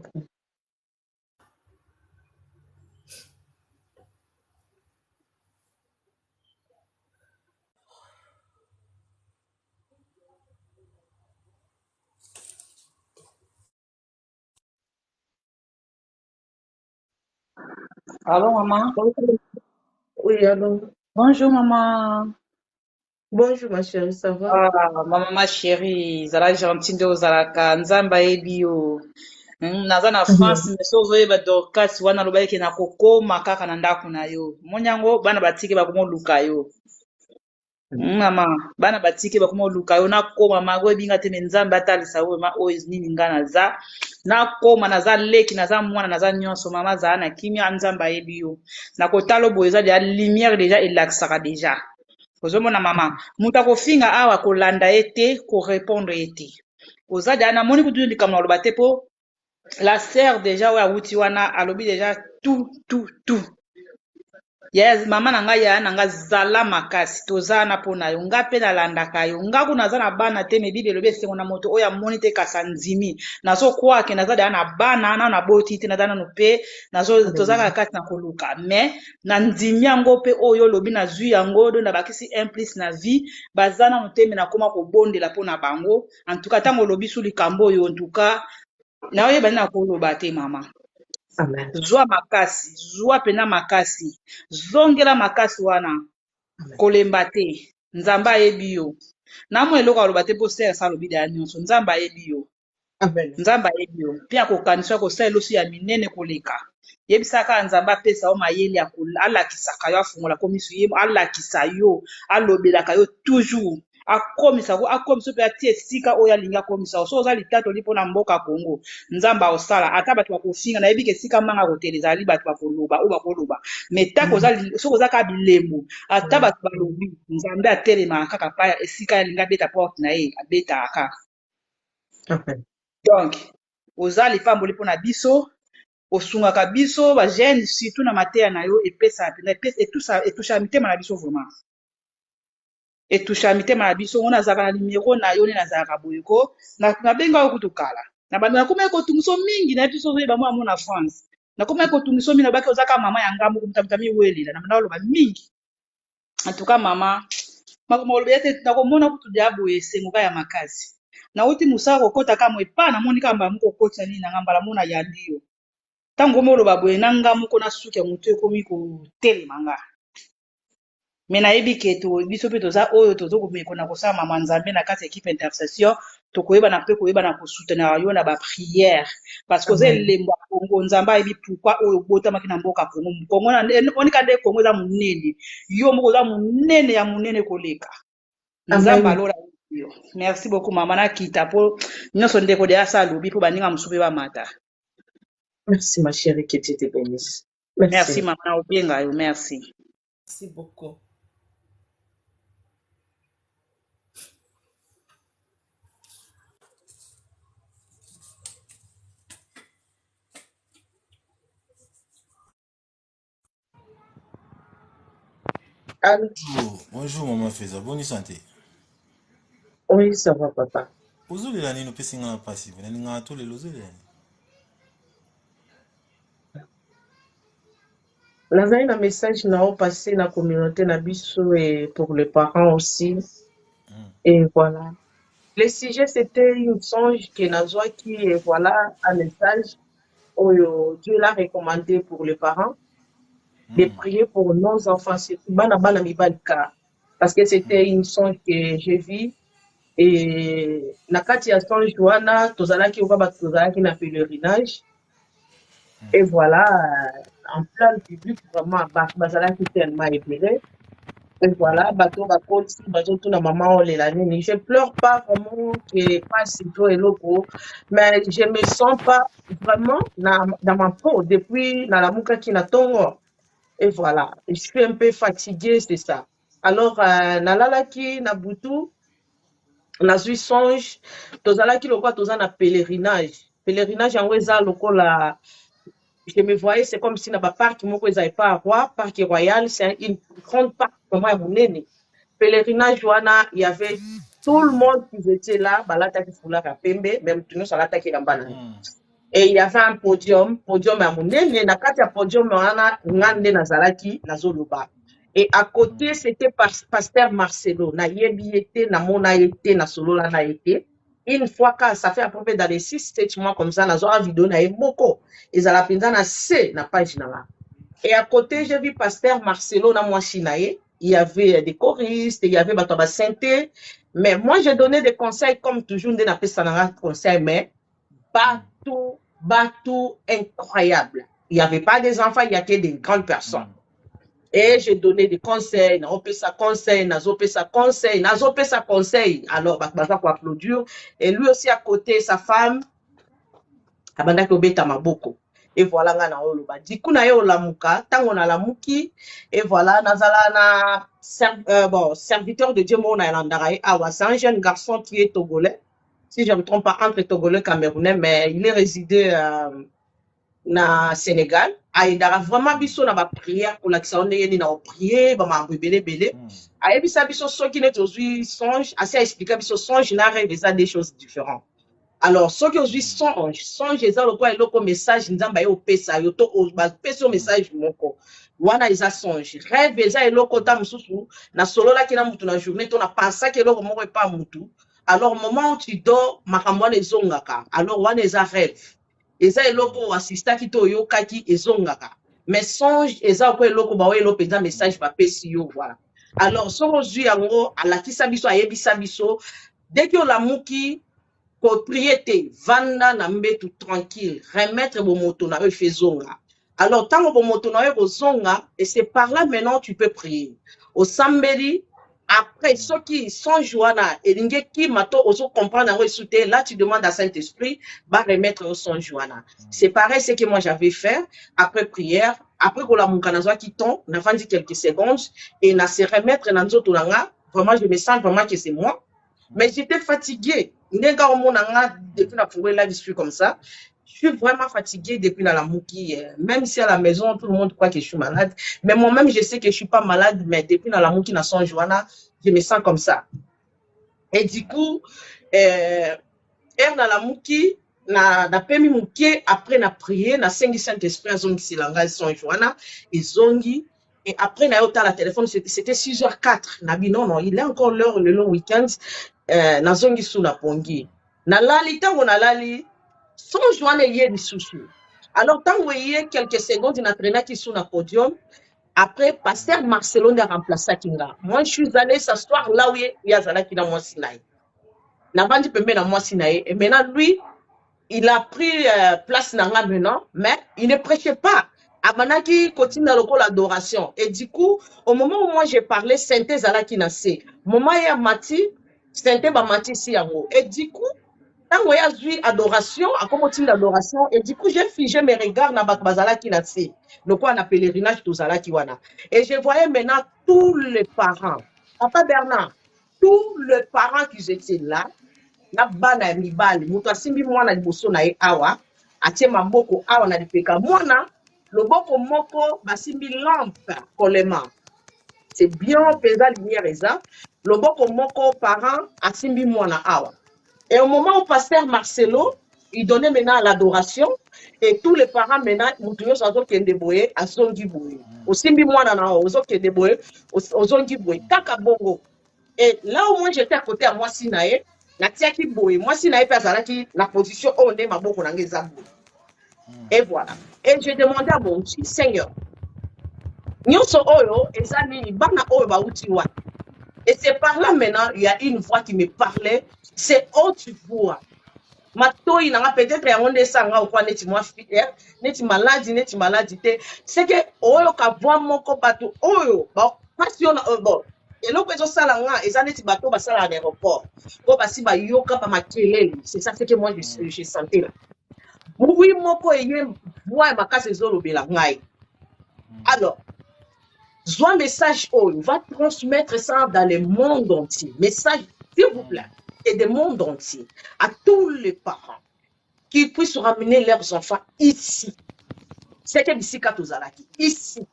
Allô, maman? Oui, alors. Bonjour, maman. Bonjour, ma chérie, ça va? Ah, maman, ma chérie, zala gentille de ozalaka, nzamba yebi yo. Naza na France, mais so ozoyeba Dorcas wana aloba eke nakokoma kaka na ndako na yo. Monyango bana batike bakoma oluka yo. Mama, bana batike bakoma oluka yo nakoma mago ebinga te me nzambe atalisa oyo ma oyo nini nga naza. Nakoma naza leki naza mwana naza nyonso mama zala na kimia nzambe ayebi yo. Nakotala boye eza deja lumière deja elakisaka deja. Ozomona mama mutu akofinga awa kolanda ye te korépondre ye te oza deja namoni kutu likambo na oloba te mpo la sœur deja oyo awuti wana alobi deja tout Yes, mama na ngai ya na nga zala makasi toza na pona yo nga pe nalandaka yo nga kuna naza na bana te me bibelo be sengo na moto oyo amoni te kasa ndimi nazo kwake naza da na bana na na boti te naza nano pe nazo toza kaka kati na koluka me na ndimi yango pe oyo lobi na zwi yango do na bakisi implice na vie baza nano te me nakoma kobondela pona bango en tout cas tango lobi su likambo oyo en tout cas na oyeba nini nakoloba te mama. Amen. Zwa makasi zwa pena makasi zongela makasi wana kolemba te nzambe ayebi yo namwa eloko aloba te mpo selasa alobi da ya nyonso nzambe ayebi yo Amen. nzambe ayebi yo mpe akokanisa kosalela oso ya minene koleka yebisaka nzambe apesa yo mayele alakisaka yo afungolaka miso ye alakisa yo alobelaka yo toujours akomisa mpe atia esika oyo alingi akomisa yo so oza litatoli mpona mboka Congo nzambe aosala ata bato bakofinga nayebi ke esika manga kotela ezali bato bakoloba oyo bakoloba me tako soki oza kaka bilembo ata bato balobi nzambe atelemaka kaka pa esika alingi abeta porte na ye abetaka kaka donc oza lipamboli mpona biso osungaka biso bagene surtout na mateya na yo etusha mitema na biso vraiment etusha mitema na biso ngo nazalaka na numero na yo nde nazalaka boyeko nabenga yo kutu kala na bando nakomaki kotungiso mingi na biso ozoyeba mwa mo na France nakomaki kotungiso mingi nabaki ozaka mama ya ngambo komutamuta miwelela na oloba mingi en tout cas mama makoloba ete nakomona kutu dia boye esengoka ya makasi nauti mosala kokota kamo epa namoni kaka mbala moko okotisa nini nanga mbala mona yandi yo ntango omi oloba boye na nga moko na suki ya motu ekomi kotelema nga me nayebi ke biso mpe toza oyo tozokomekona kosala mama nzambe na kati ya equipe intercession tokoyebana mpe koyebana kosoutenir yo na bapriere parce que oza elembo ya kongo nzambe ayebi pourkui oyo obotamaki na mboka kongo kongo onika nde kongo eza monene yo moko oza monene ya monene koleka nzambe alola yo merci beaucoup mama nakita mpo nyonso ndeko de asa alobi mpo baninga mosusu mpe bamata. Merci ma chérie, que Dieu te bénisse. Merci maman na obenga yo merci. Merci beaucoup. Allô? Bonjour maman Feza, bonne santé. Oui, ça va papa. Ozolela nini opesi nga pasi vena ninga atolela ozolela nini? Nazali na message na haut passé na communauté na biso et pour les parents aussi. Et voilà. Le sujet c'était une songe que nazwa qui et voilà un message où Dieu l'a recommandé pour les parents de prier pour nos enfants, bana mibalika, parce que c'était une songe que j'ai vue et na kati ya songe wana tozalaki oka bato tozalaki na pèlerinage et voilà en plein public vraiment bazalaki tellement ébélé et voilà bato bakoti bazotuna mama olela nini. Je pleure pas vraiment que pas sitôt eloko mais je me sens pas vraiment dans ma peau depuis nalamukaki na tongo. Et voilà, je suis un peu fatiguée, c'est ça. Alors, nalalaki na butu, nazwi songe, tozalaki lokwa toza na pèlerinage. Pèlerinage yango eza lokola, je me voyais, c'est comme si na ba parc moko eza pas roi, parc royal, c'est une grande parc vraiment ya monene. Pèlerinage wana, il y avait tout le monde qui était là, balataki fulaka pembe, même tout nous salataki kambana. Et il y avait un podium à monene, na kati ya podium wana ngande nazalaki nazoloba. Et à côté c'était pasteur Marcelo, na yebi été na mona été na solola na été. Une fois que ça fait à peu près dans les 6-7 mois comme ça nazo vidéo na moko ezala pinza na C na page na la. Et à côté j'ai vu pasteur Marcelo na mwasi na ye, il y avait des choristes, il y avait bato ba synthé, mais moi j'ai donné des conseils comme toujours ndena pesa na conseil mais bateau incroyable. Il n'y avait pas des enfants, il y avait des grandes personnes. Et j'ai donné des conseils, nazopesa conseil. Alors, baza ko applaudir. Et lui aussi à côté, sa femme, abanda ko beta maboko. Et voilà nga na oloba. Diku na ye olamuka, tango na lamuki, et voilà, nazala na serviteur de Dieu mona elandara. C'est un jeune garçon qui est togolais. Si je ne me trompe pas, entre Togolais et Camerounais, mais il est résidé na Sénégal aidara vraiment biso na ba prière pour la on est na prier ba mambo belé ayebisa biso soki net ozwi songe assez expliquer biso songe na rêve eza des choses différentes. Alors soki ozwi songe eza lokola eloko message nzamba ye opesa yo to bapesa message moko wana eza songe. Rêve eza eloko ta mosusu na sololaki na mutu na journée to na pensaki eloko moko epa mutu, alors au moment où tu dors makambo wana ezongaka, alors wana eza rêve. Eza eloko assistaki to oyokaki ezongaka, mais songe eza ko eloko ba eloko peza message bapesi yo, voilà. Alors soko ozwi yango alakisa biso ayebisa biso dès que olamuki ko prier te vanda na mbetu tranquille, remettre bomoto na yo fezonga. Alors tango bomoto na yo kozonga, et c'est par là maintenant tu peux prier au sambeli. Après ce qui sont joana et qui mato oso comprendre en souté, là tu demandes à Saint-Esprit va remettre au son joana. C'est pareil ce que moi j'avais fait après prière, après que la moukanazoa qui tombe, on a vendu quelques secondes et na se remettre dans notre langa. Vraiment je me sens vraiment que c'est moi, mais j'étais fatiguée. Depuis la fourrure là je suis comme ça. Je suis vraiment fatiguée depuis la mouki. Même si à la maison, tout le monde croit que je suis malade. Mais moi-même, je sais que je ne suis pas malade. Mais depuis la mouki, dans son joana, je me sens comme ça. Et du coup, dans la mouki, na pemi mouki, après na prié, na sengi Saint-Esprit, zongi silanga, son joana, et zongi. Et après, na yota la téléphone, c'était 6h04. Na bi non, il est encore l'heure, le long week-end. Na zongi sous la pongi. Na lali, tango na lali, son joana yé di souci. Alors, tant que y a quelques secondes, il a traîné qui sur le podium. Après, pasteur Marcelo a remplacé Kinga. Moi, je suis allé s'asseoir là où il y a Zala qui dans moi Sinaï. N'a pas dit peut mettre dans moi Sinaï. Et maintenant, lui, il a pris place dans la maintenant, mais il ne prêchait pas. Abanaki continue dans le col d'adoration. Et du coup, au moment où moi j'ai parlé, Sainte Zala qui n'a sé. Moment il y a Mati, Sainte Bamati si yango. Et du coup, quand il y a eu adoration, à comment l'adoration, et du coup, j'ai figé mes regards dans Bazala qui n'a sé. Donc, on a pèlerinage tout Zala qui wana. Et je voyais maintenant tous les parents. Papa Bernard, tous les parents qui étaient là, na bana mibali, mutu simbi mwana liboso na ye awa, atie maboko awa na lipeka. Mwana, loboko moko, basimbi lampe, kolema. C'est bien pesa lumière eza. Loboko moko parent, asimbi mwana awa. Et au moment où pasteur Marcelo, il donnait maintenant l'adoration, et tous les parents maintenant, Moutouyo Sazo Kendeboye, à Zongi Boye. Au Simbi Mouana, au Zo Kendeboye, au Zongi Boye, Kaka Bongo. Et là où moi j'étais à côté à moi Sinae, la Tiaki Boye, moi Sinae Pazalaki, la position où on est ma boko nangeza Boye. Et voilà. Et j'ai demandé à mon Dieu, Seigneur, Nyonso Oyo, Ezani, Bana Oyo Bauti Wa. Et c'est par là maintenant, il y a une voix qui me parlait, c'est haute voix. Matoi nanga peut-être yonde sanga ou quoi neti moi fier, neti maladie te. C'est que oyo ka voix moko bato oyo, ba passion bon. Et l'autre chose ça là, et neti bato ba sala à l'aéroport. Ko basi ba yoka pa makelele. C'est ça que moi je sentais là. Oui moko yé voix makase zolo bela ngai. Alors, soit message oyo va transmettre ça dans le monde entier. Message s'il vous plaît. Et du monde entier, à tous les parents qui puissent ramener leurs enfants ici. C'est que ici, Katozalaki, ici.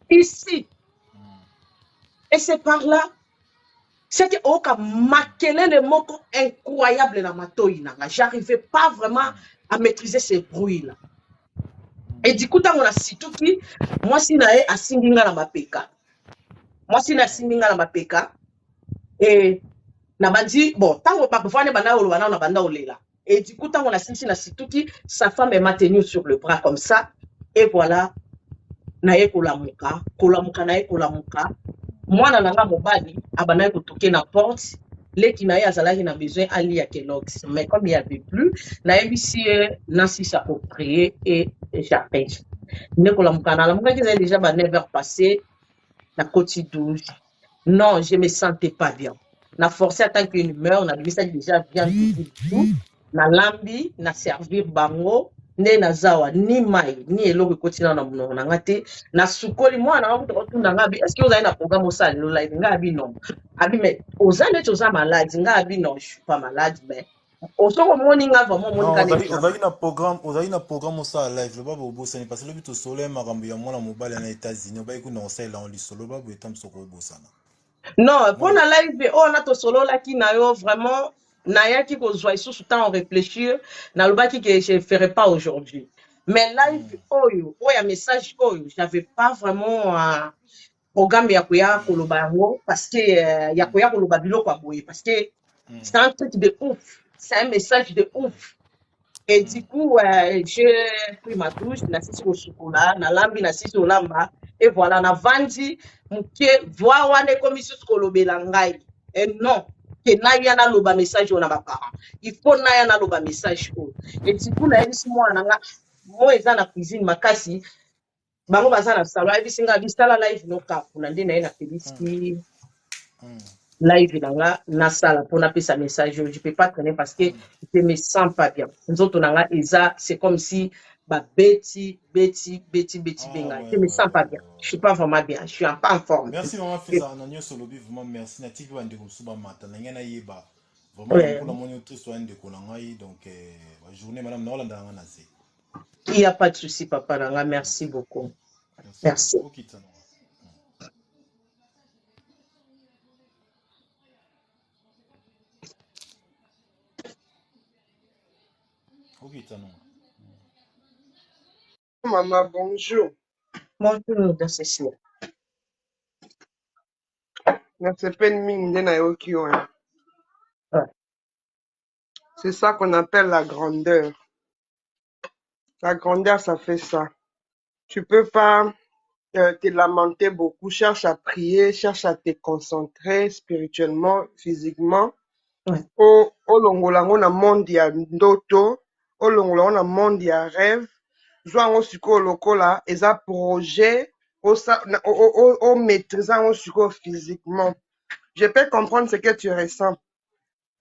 Ici. Et c'est par là, c'est que Oka maquillé le mot incroyable dans ma toïna. J'arrivais pas vraiment à maîtriser ces bruits-là. Et du coup, on a surtout qui, moi, si nae a sindinga na ma peka. Moi, si na sindinga na ma peka. Et na bandi bon tant que parfois ne banda olo bana na banda olela et du coup tant on a senti na situki sa femme est maintenue sur le bras comme ça et voilà na ye kolamuka na ye kolamuka mwana nanga mobali abana ko toquer na porte leki na ye azalaki na besoin ali ya Kellogg's mais comme il y avait plus na yebisi Nancy s'approprier et j'appelle ne kolamuka na la muka qui est déjà 9h passé na côte 12 non je me sentais pas bien. Na forcé à tant qu'une humeur, na déjà bien du tout, na lambi, na servir bango, ne na zawa, ni mai, ni eloko kotina na muno na ngate, na sukoli moi na ngatu na ngabi, est-ce que vous avez un programme au salle, no live, ngabi non. Abi mais, aux années tu as malade, ngabi non, je suis pas malade, mais osoko moninga vraiment Non, moninga neti na ozali na programme ça live. Le babu obosani parce que le but solo makambo ya mwana mobali na États-Unis, obai kuna osala en solo babu etam soko obosana. non Moi, mpona live oyo na tosololaki na yo vraiment nayaki kozwa lisusu temps réfléchir nalobaki que je ferai pas aujourd'hui mais live oyo ya message oyo j'avais pas vraiment programme ya koya koloba yango parce que ya koya koloba biloko ya boye parce que c'est un truc de ouf c'est un message de ouf. Et du coup, j'ai pris ma douche, nasisi kosukola, nalambi nasisi olamba, et voilà, na vandi, muke, voix wane comme ici kolobela ngai. Et non, que naya na loba message on a ba parents. Il faut naya na loba message o. Et du coup, na yebisi moi nanga, moi eza na cuisine makasi, bango baza na salon, yebisi nga bisala live no ka, kuna nde na ye na pelisi live nanga na sala pour napesa message je peux pas traîner parce que je me sens pas bien nzoto nanga eza c'est comme si ba beti benga je me sens pas bien je suis pas vraiment bien je suis pas en forme merci maman Et- Feza na nyonso lobi vraiment merci na tiki bande ko suba mata na ngena yeba. Vraiment na ouais, mpona moni triste wa ndeko na ngai donc ba journée madame na Hollande nga na se. il y a pas de souci papa nanga merci Merci. beaucoup Merci merci maman. OK tsana. OK tsana. Maman, bonjour. bonjour de Cécile Nasepeli mingi nde nayoki yo, hein. ouais. C'est ça qu'on appelle la grandeur. La grandeur, ça fait ça. Tu peux pas te lamenter beaucoup. Cherche à prier, cherche à te concentrer spirituellement, physiquement. Ouais. Olongolango na monde ya ndoto, olongolango na monde ya rêve. Zwa yango sikoyo lokola eza projet o maîtriser yango sikoyo physiquement. Je peux comprendre ce que tu ressens.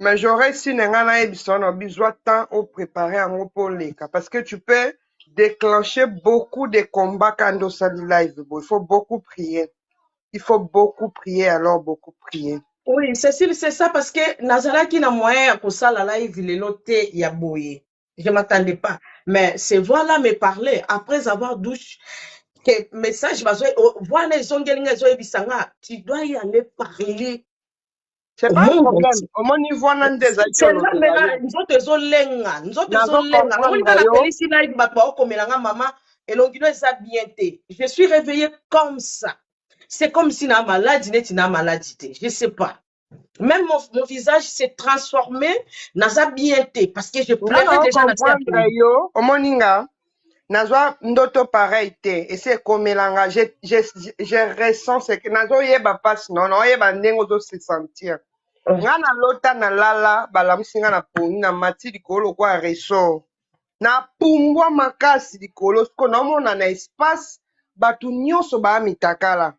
Mais j'aurais si n'engana ebisona besoin temps au préparer en pour les cas parce que tu peux déclencher beaucoup de combats quand on s'est live. Bon, il faut beaucoup prier. Il faut beaucoup prier alors beaucoup prier. Oui, Cécile, c'est ça parce que Nazaraki na moyen pour ça la live il y a boye. Je m'attendais pas. Mais ces voix-là me parlaient après avoir douche. Que message, voilà, tu dois y aller parler C'est au pas un monde problème. entier. Au mon niveau, on a des C'est là maintenant, nous autres lenga, nous autres lenga. On comprendre a la yo. police live, comme maman, et l'on dit ça bien. Je suis réveillée comme ça. C'est comme si na maladie n'est une maladie. Je sais pas. Même mon visage s'est transformé dans bien parce que je pleurais déjà dans cette comprendre yo. Au moninga, nazwa ndoto pareil te. Et c'est comme melanga. Je ressens ce que nazo yeba passe non, non yeba ndengo zo se sentir. Nga na lota na lala balamusi nga na poni na mati likolo kwa resort. Na pumbwa makasi likolo siko naomona na espace batu nyonso baa mitakala.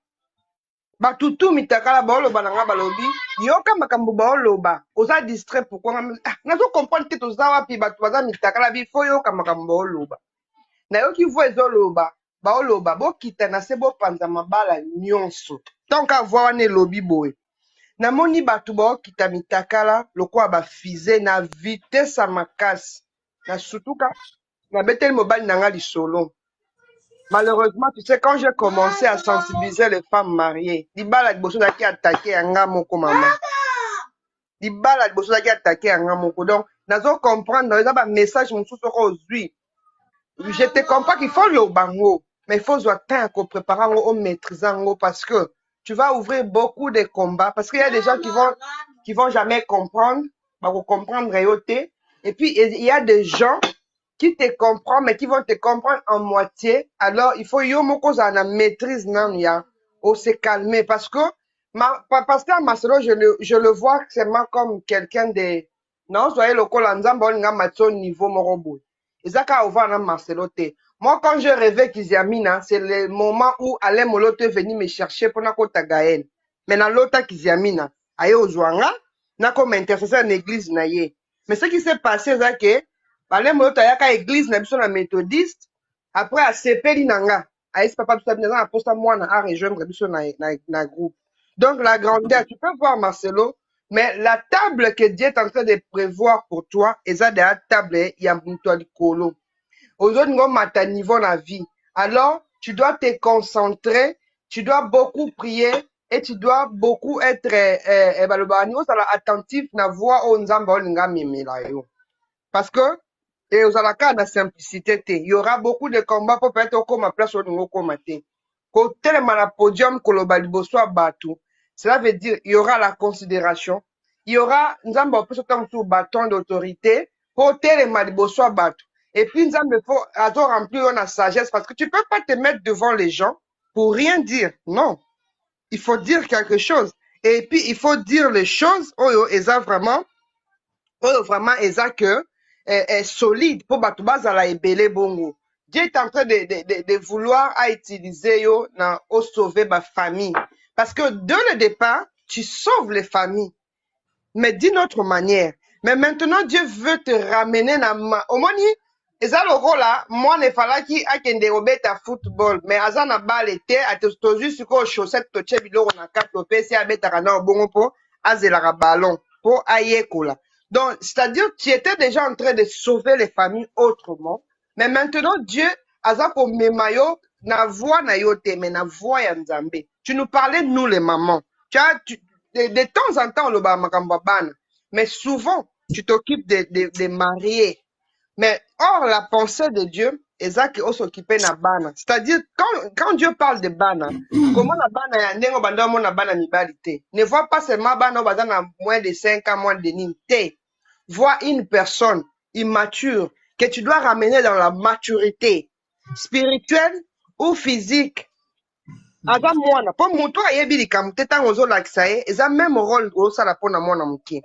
Batu tu mitakala baoloba na nga balobi yoka makambo baoloba oza distrait pourquoi nazo comprendre te toza wapi batu baza mitakala bifo yoka makambo baoloba nayoki vo ezoloba baoloba bokita na se bopanza mabala nyonso tant avoi wana elobi boye namoni bato baokita mitakala lokola bafize na vitese ya makasi na sutuka nabeteli mobali na nga lisolo. Malheureusement, tu sais, quand j'ai commencé à sensibiliser les femmes mariées, libala liboso zaki attaqué yanga moko mama. Libala liboso zaki attaqué yanga moko. Donc, nazo comprendre dans un message mosusu ozwi. Je te comprends qu'il faut le bango, mais il faut temps qu'on prépare au maîtrisant parce que tu vas ouvrir beaucoup de combats parce qu'il y a des gens qui vont jamais comprendre, bah vous comprendre réauté. Et puis il y a des gens qui te comprennent mais qui vont te comprendre en moitié. Alors il faut yo moko za na maîtrise nan ya au se calmer parce que pasteur Marcelo je le vois c'est comme quelqu'un de non soyez le kolanzamba on nga matso niveau morobo. Ezaka ovana Marcelo te. Moi, quand je rêvais Kiziamina, c'est le moment où Alain Moloto est venu me chercher pour nakota Gaël. Mais dans l'autre Kiziamina, aye ozwanga, na comme intercesseur en église na ye. Mais ce qui s'est passé, c'est que Alain Moloto ayaka église na biso na méthodiste, après a sepeli nanga, aye papa tout ça bien na posta moi na a rejoindre biso na groupe. Donc la grandeur, tu peux voir Marcelo, Mais la table que Dieu est en train de prévoir pour toi, et ça de la table, il y a un colo. Aux autres, à ta niveau la vie. Alors, tu dois te concentrer, tu dois beaucoup prier et tu dois beaucoup être attentif na voix au nzamba olinga mimila yo. Parce que et aux alaka na simplicité te. Il y aura beaucoup de combats pour peut-être comme place au niveau comité. Côté le podium koloba liboso batu. Cela veut dire il y aura la considération. Il y aura nzamba peut sauter sur bâton d'autorité pour tele maliboso batu. Et puis nzamba faut remplir la sagesse parce que tu peux pas te mettre devant les gens pour rien dire. Non. Il faut dire quelque chose. Et puis il faut dire les choses. Oh, et ça vraiment eza que est solide pour batubaza la ebele bongo. Dieu est en train de vouloir à utiliser yo na au sauver ma famille parce que dès le départ tu sauves les familles mais d'une autre manière. Mais maintenant Dieu veut te ramener na omoni eza loko là moi ne falaki akende obeta football mais aza na balle te atostozu siko chaussette to che biloko na kato pesi abeta na bongo po azelaka ballon po ayekola. Donc, c'est-à-dire, tu étais déjà en train de sauver les familles autrement. Mais maintenant, Dieu, azako memayo, na voix na yote, mais na voix ya nzambe. Tu nous parlais, nous, les mamans. De temps en temps, on le bana. Mais souvent, tu t'occupes de marier. Mais or, la pensée de Dieu, Isaac est s'occuper na bana. C'est-à-dire, quand Dieu parle de bana, comment la bana ya ndengo banda mo na bana mibalité. Ne vois pas seulement bana banda na moins de 5 ans, moins de nité. Vois une personne immature que tu dois ramener dans la maturité spirituelle ou physique. Aza mwana, po muto ayebi likambo te tango ozolakisa ye, eza même rôle osala pona mwana moke.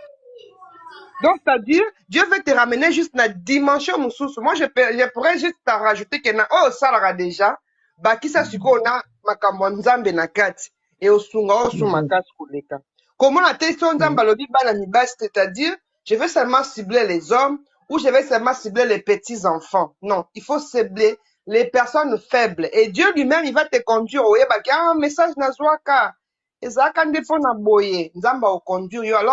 Donc, c'est-à-dire, Dieu veut te ramener juste la dimension moussousou. Moi, je pourrais juste t'en rajouter que na oh salara déjà, ba kisa suko na makambo nzambe na kati et osunga osu makasi koleka. Comment la question nzamba lobi bana mibasi, c'est-à-dire, je veux seulement cibler les hommes ou je vais seulement cibler les petits enfants. Non, il faut cibler les personnes faibles. Et Dieu lui-même, il va te conduire au yebaki, ah, message na zwaka. Alors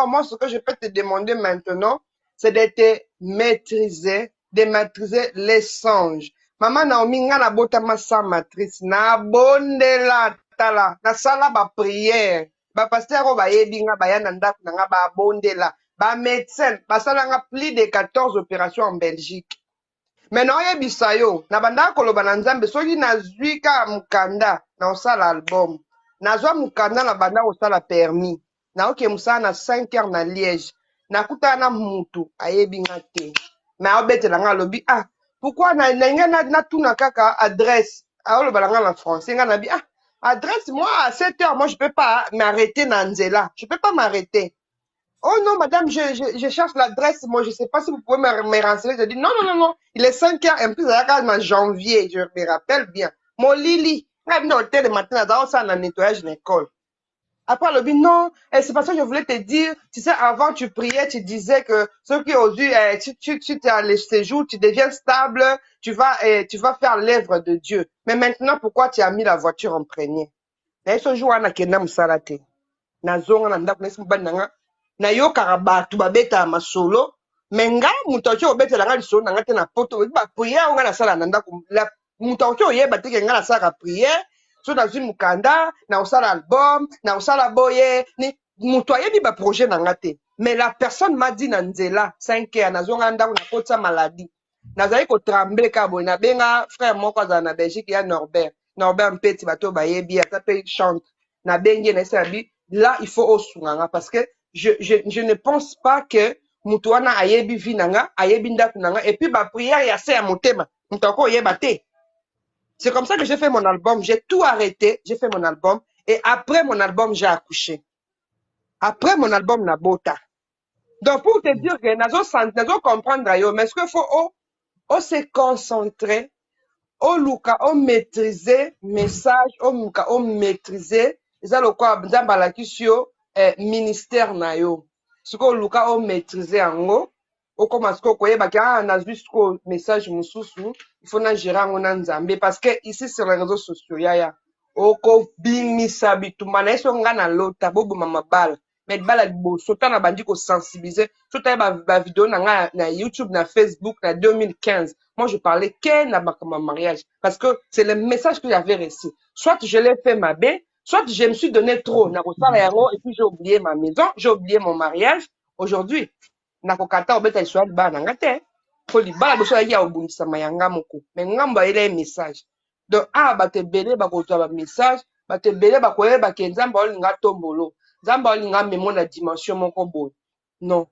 moi, ce que je peux te demander maintenant, c'est de te maîtriser, de maîtriser les songes. Maman Naomi, nga na bota ma sa matrice, na bondela tala, na sala ba prière, ba pasteur ba yebi nga ba yana ndaku na nga ba bondela, ba médecin, ba sala nga plus de 14 opérations en Belgique. Maintenant, oyebisa yo, na banda koloba na nzambe, soki nazwi ka mukanda, na osala album. Nazwa mukanda na banda osala permis. Na oke musala na 5 heures na Liège. Na kuta na mutu, ayebi nga te. Na obetela nga lobi, ah, pourquoi na tuna kaka adresse? Aoloba nga na français, nga na bi, ah, adresse, moi, à 7 heures, moi, je peux pas m'arrêter na nzela. Je peux pas m'arrêter. Oh non, madame, je cherche l'adresse. Moi, je ne sais pas si vous pouvez me renseigner. Je dis non, non, non, non. Il est 5 heures. En plus, il y a en janvier. Je me rappelle bien. Mon Lili, elle vient au le matin, dans un nettoyage de l'école. Après, elle dit non, c'est parce que je voulais te dire, tu sais, avant tu priais, tu disais que ceux qui ont dû, tu as les séjours, tu deviens stable, tu vas faire l'œuvre de Dieu. Mais maintenant, pourquoi tu as mis la voiture en premier? Et ce jour, on a kena musalate. Na zonga na ndako nesi mobali nanga na yokaka bato babeta masolo me nga moto akoki obetela nga lisolo na nga te na poto ba priere nga nasala na ndako moto akoki oyeba te ke nga nasalaka priere so nazwi mokanda na osala album na osala boye moto ayebi baprojet na nga te mais la personne m'a dit na nzela 5 heures nazonga ndako nakotisa maladi nazali kotremble kaka boye nabenga frère moko azala na Belgique ya Norbert Mpeti bato bayebi ata mpe chante nabengi na esala bi là il faut osunganga parce que je ne pense pas que mutu wana ayebi vi nanga ayebi ndaku nanga et puis ba prière ya se ya motema mutu ako yeba te. C'est comme ça que j'ai fait mon album, j'ai tout arrêté, j'ai fait mon album et après mon album j'ai accouché. Après mon album na bota. Donc pour te dire que nazo comprendre yo mais ce qu'il faut se concentrer au luka au maîtriser message au luka au maîtriser eza lokwa nzambe alakisi yo ministère na yo siko luka o maîtriser yango okoma siko koyebaki nazwi siko message mosusu il faut na gérer yango na nzambe parce que ici sur les réseaux sociaux yaya okobimisa bitumba na ye so nga na lota boboma mabala mais bala liboso tana bandi ko sensibiliser so ta ba vidéo na YouTube na Facebook na 2015 moi je parlais que na ma mariage parce que c'est le message que j'avais reçu soit je l'ai fait ma bé soit je me suis donné trop na kosala yango et puis j'ai oublié ma maison j'ai oublié mon mariage aujourd'hui na kokata obeta iswa bana ngate ko libala boso ya obundisa mayanga moko mais ngambo ile message donc bato ebele bakozwa ba message bato ebele bakoyeba ke nzambe olinga tombolo nzambe olinga memo na dimension moko boye non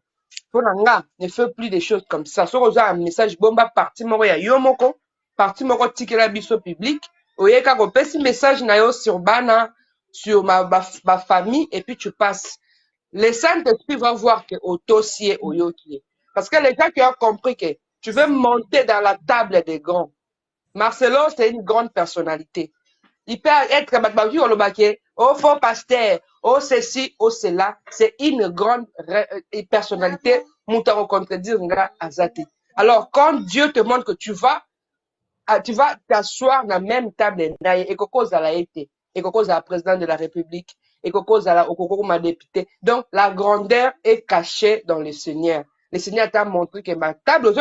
mpona nga ne fais plus des choses comme ça soki ozwa un message bomba parti moko ya yo moko parti moko tikela biso public oyeka kopesi message na yo sur bana sur ma famille et puis tu passes le Saint-Esprit va voir que otosie oyokie parce que les gens qui ont compris que tu veux monter dans la table des grands. Marcelo, c'est une grande personnalité. Il peut être oh faux pasteur, oh ceci, oh cela. C'est une grande personnalité. Alors, quand Dieu te montre que tu vas t'asseoir dans la même table et que la été, et que la président de la République, et que la député. Donc, la grandeur est cachée dans le Seigneur. Le Seigneur t'a montré que ma table,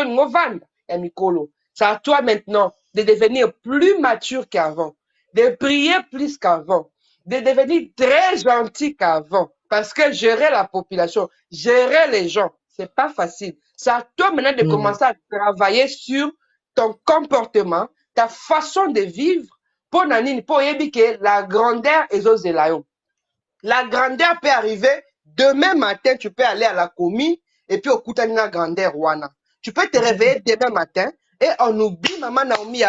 c'est à toi maintenant de devenir plus mature qu'avant, de prier plus qu'avant, de devenir très gentil qu'avant. Parce que gérer la population, gérer les gens, c'est pas facile. C'est à toi maintenant de commencer à travailler sur ton comportement, ta façon de vivre, pour que la grandeur est aux élaïons. La grandeur peut arriver demain matin, tu peux aller à la commis et puis au Koutanina grandeur wana. Tu peux te réveiller demain matin et on oublie maman Naomi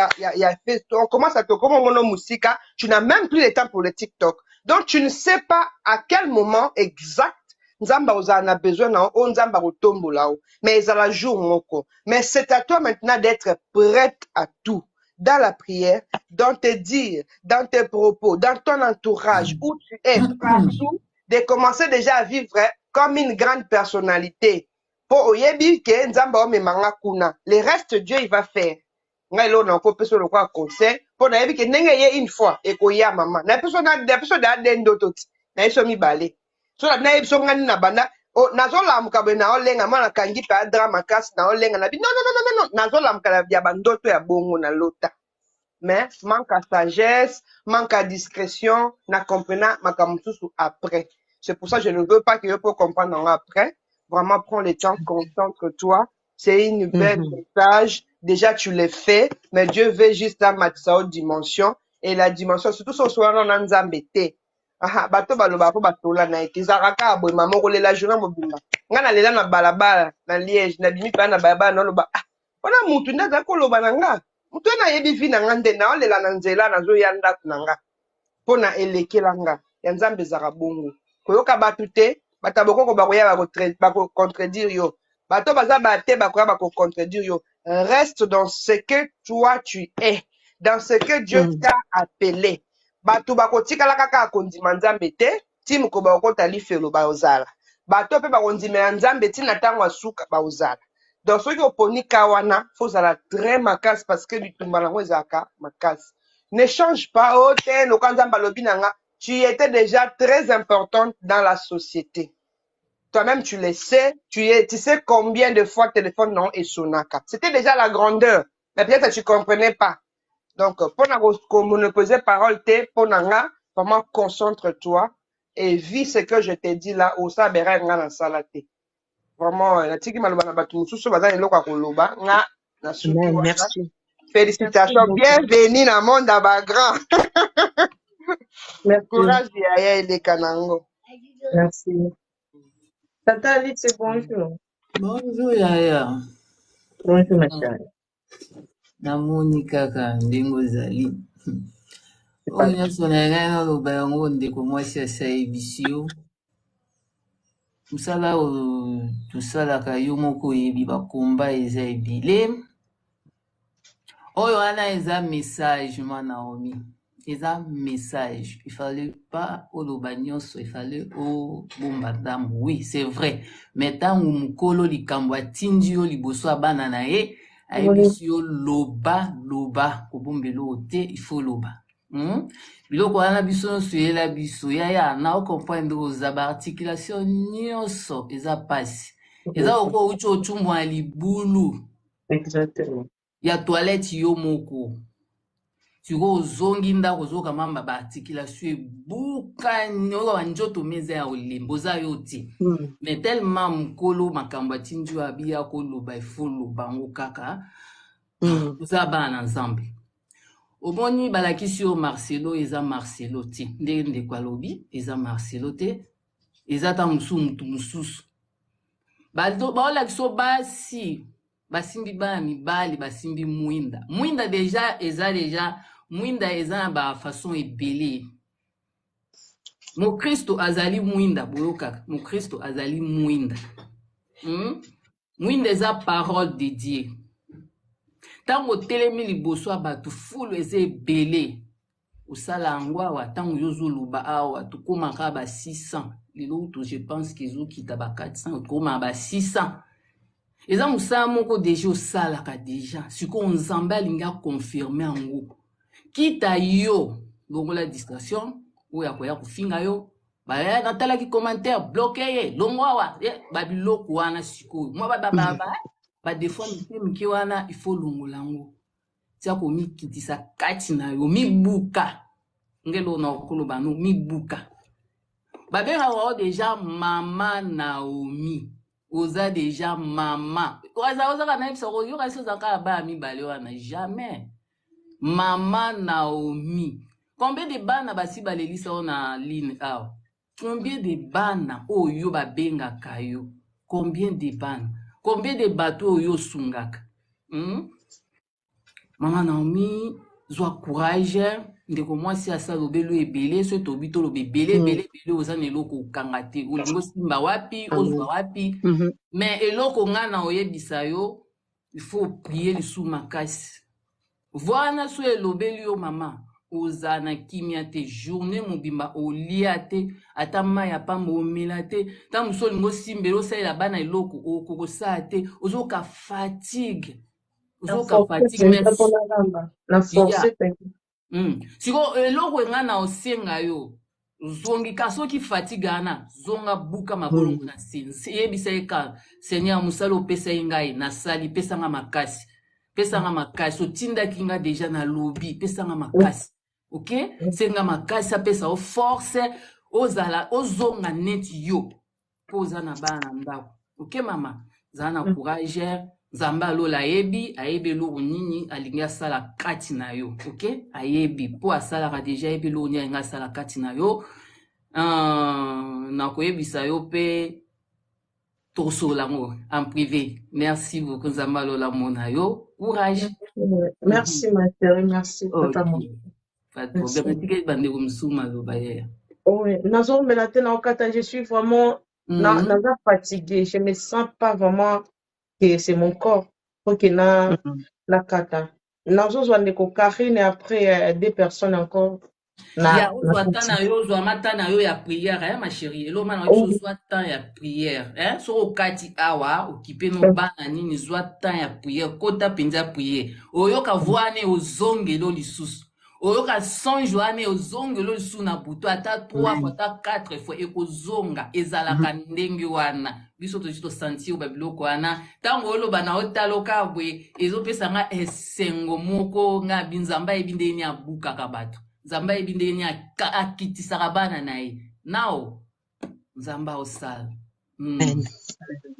on commence à te comment mon musique, tu n'as même plus le temps pour le TikTok. Donc tu ne sais pas à quel moment exact Nzamba a besoin on Nzamba tombo là-haut. Mais ils la jour moko. Mais c'est à toi maintenant d'être prête à tout. Dans la prière, dans tes dires, dans tes propos, dans ton entourage, où tu es, partout, de commencer déjà à vivre comme une grande personnalité. Pour oyebi ke nzamba o memanga kuna. Le reste Dieu il va faire. Ngai lo na ko peso lo kwa conseil pour na yebi ke ndenge ye une fois e ko ya mama. Na peso da dendo toti. Na iso mi bale. So na yebi so ngani na banda o nazola mukabe na olenga mana kangi pa drama kas na olenga na bi non nazola mukala bya bandoto ya bongo na lota. Mais manque à sagesse, manque à discrétion, n'a comprenant ma kamususu après. C'est pour ça que je ne veux pas que je peux comprendre après. Vraiment, prends le temps, concentre-toi. C'est une belle message. Déjà, tu l'as fait, mais Dieu veut juste la mettre sa haute dimension. Et la dimension, surtout ce soir, on a nzambete. Ah, bato baloba po batola na ete. Zaraka aboy, maman role la journée mobimba. Nga na lela na balabala, na Liège, na bimi pa na balabala, na loba. Ah, wana mutu ndaza koloba na nga. Mutu na yebi vi na nga nde na olela na nzela na zo ya ndako na nga. Po na elekela nga. Ya nzambe zara bongo. Koyoka batu te, bataboko ko bakoya bako contredire yo. Bato baza bate bakoya bako contredire yo. Reste dans ce que toi tu es. Dans ce que Dieu t'a appelé. Bato bako tikala kaka akondima nzambe te, ti muko bako tali felo ba ozala. Bato pe bakondima nzambe ti na tango asuka ba ozala. Donc, ceux qui ont poni kawana, faut ça très macasse parce que du tout malango ezaka macasse. Ne change pas, oh, tu étais déjà très importante dans la société. Toi-même, tu le sais, tu sais combien de fois téléphone non et sonaka. C'était déjà la grandeur. Mais peut-être que tu comprenais pas. Donc, pour ne poser parole, ponanga, vraiment concentre-toi et vis ce que je t'ai dit là, au sabera ngana salate. Vraiment, Merci. félicitations, bienvenue dans le monde grand. Courage Yaya et les Kanango. Merci. Tata Alice, bonjour. Bonjour Yaya. Bonjour ma chérie. Namoni kaka ndenge ozali. Oyo nyonso na ngai naloba yango ndeko mwasi asayebisi yo. Mosala oyo tosalaka yo moko oyebi bakomba eza ebele. Oyo wana eza message ma Naomi. Eza message. Il fallait pas oloba nyonso, il fallait bomba damu. Oui, c'est vrai. Mais tangu mukolo likambo atindi yo liboso abana na ye, ayebisi yo loba, kobombelo te, il faut loba. biloko wana biso nyonso eyela biso yaya na ocomprendre oza baarticulation nyonso eza pasi eza oko uti otumbwa na libulu Exactement. ya toilette yo moko siko ozongi ndako ozokamamba baarticulation ebukani oyo banzoto meza ya olemba oza yo te mais tellement mokolo makambo atindi oyo abiya koloba ifo loba ngo kaka oza bana na nzambe omoni balakisi yo Marcelo eza Marcelo te ndenge ndeko alobi eza Marcelo te eza ta mosusu mutu mosusu baolakisa yo basi basimbi bana mibali basimbi mwinda deja mwinda eza na bafason ebele mokristo azali mwinda boyokaka mokristo azali mwinda mwinda eza parole de Dieu ntango otelemi liboso ya bato fulu eza ebele osala yango awa ntango yo ozoloba awa tokomaka ba 600 lelo to je pense que ezokita ba 400 tokomaka ba 600 eza mosala moko deja osalaka deja sikoyo nzambe alingi akonfirme yango kita yo longola distraction oyo akoya kofinga yo baya natalaki commentaire bloke ye longo awa babiloko wana sikoyo mwa bababa badefoi mike wana ifo longola yango tia komikitisa kati na yo mibuka ngelo na okoloba no mibuka babengaka o deja mama Naomi oza deja mama ozaka na yebisa koyoka si ozaka ya baya mibale wana jamais mama Naomi combien de bana basi balelisa o na line awa combien de bana oyo babengaka yo combien de bana combien de bateaux oyo osungaka mama Naomi zwa courage ndeko mwasi asalobelo ebele so tobi toloba ebele oza na eloko okanga te olingo simba wapi ozwa wapi mais eloko nga na oyebisa yo il faut prier lisu makasi wana so elobeli yo mama oza na kimia te journée mobimba olia te ata mai ya pamba omela te ta mosu olingo simbela osalela bana eloko okokosala te ozoka fatigue siko eloko enga na osenga yo zongika soki fatigue ana zonga buka mabolongo na sense yebisa eka seigneur musala opesa ye ngai nasali pesanga makasi otindaki nga deja na lobi pesanga makasi ok senga makasi apesa o force ozonga neti yo po oza na bana na ndako ok mama zala na courage nzambe alola ayebi eloko nini alingi asala kati na yo ok ayebi po asalaka deja ayebi eloko nini alingi asala kati na yo na koyebisa yo mpe tokosola ngo en privé merci beaucoup nzambe alola mona yo courage merci ma chérie merci papa pas de problème tike bandeko mosusu maloba yeya oui nazomela te na okata je suis vraiment naza fatiguée je me sens pas vraiment que c'est mon corps pour que na kata nazozwa ndeko Karine après deux personnes encore ya ozwa temps na yo ozwa mata na yo ya prière ma chérie elo mana oyebi ozwa temps ya prière soko okati awa okipe no bana nini zwa temps ya prière kota mpenza prière oyoka voane ozongelo lisusu oyoka songe wane ozongelo lisusu na butu ata 3 fois ata 4 fois ekozonga ezalaka ndenge wana biso tozi tosentir babiloko wana ntango oloba na otaloka bwe ezopesa nga esengo moko nga binzamba yebi ndeni abukaka bato nzamba yebi ndeni akitisaka bana na ye nao nzamba osala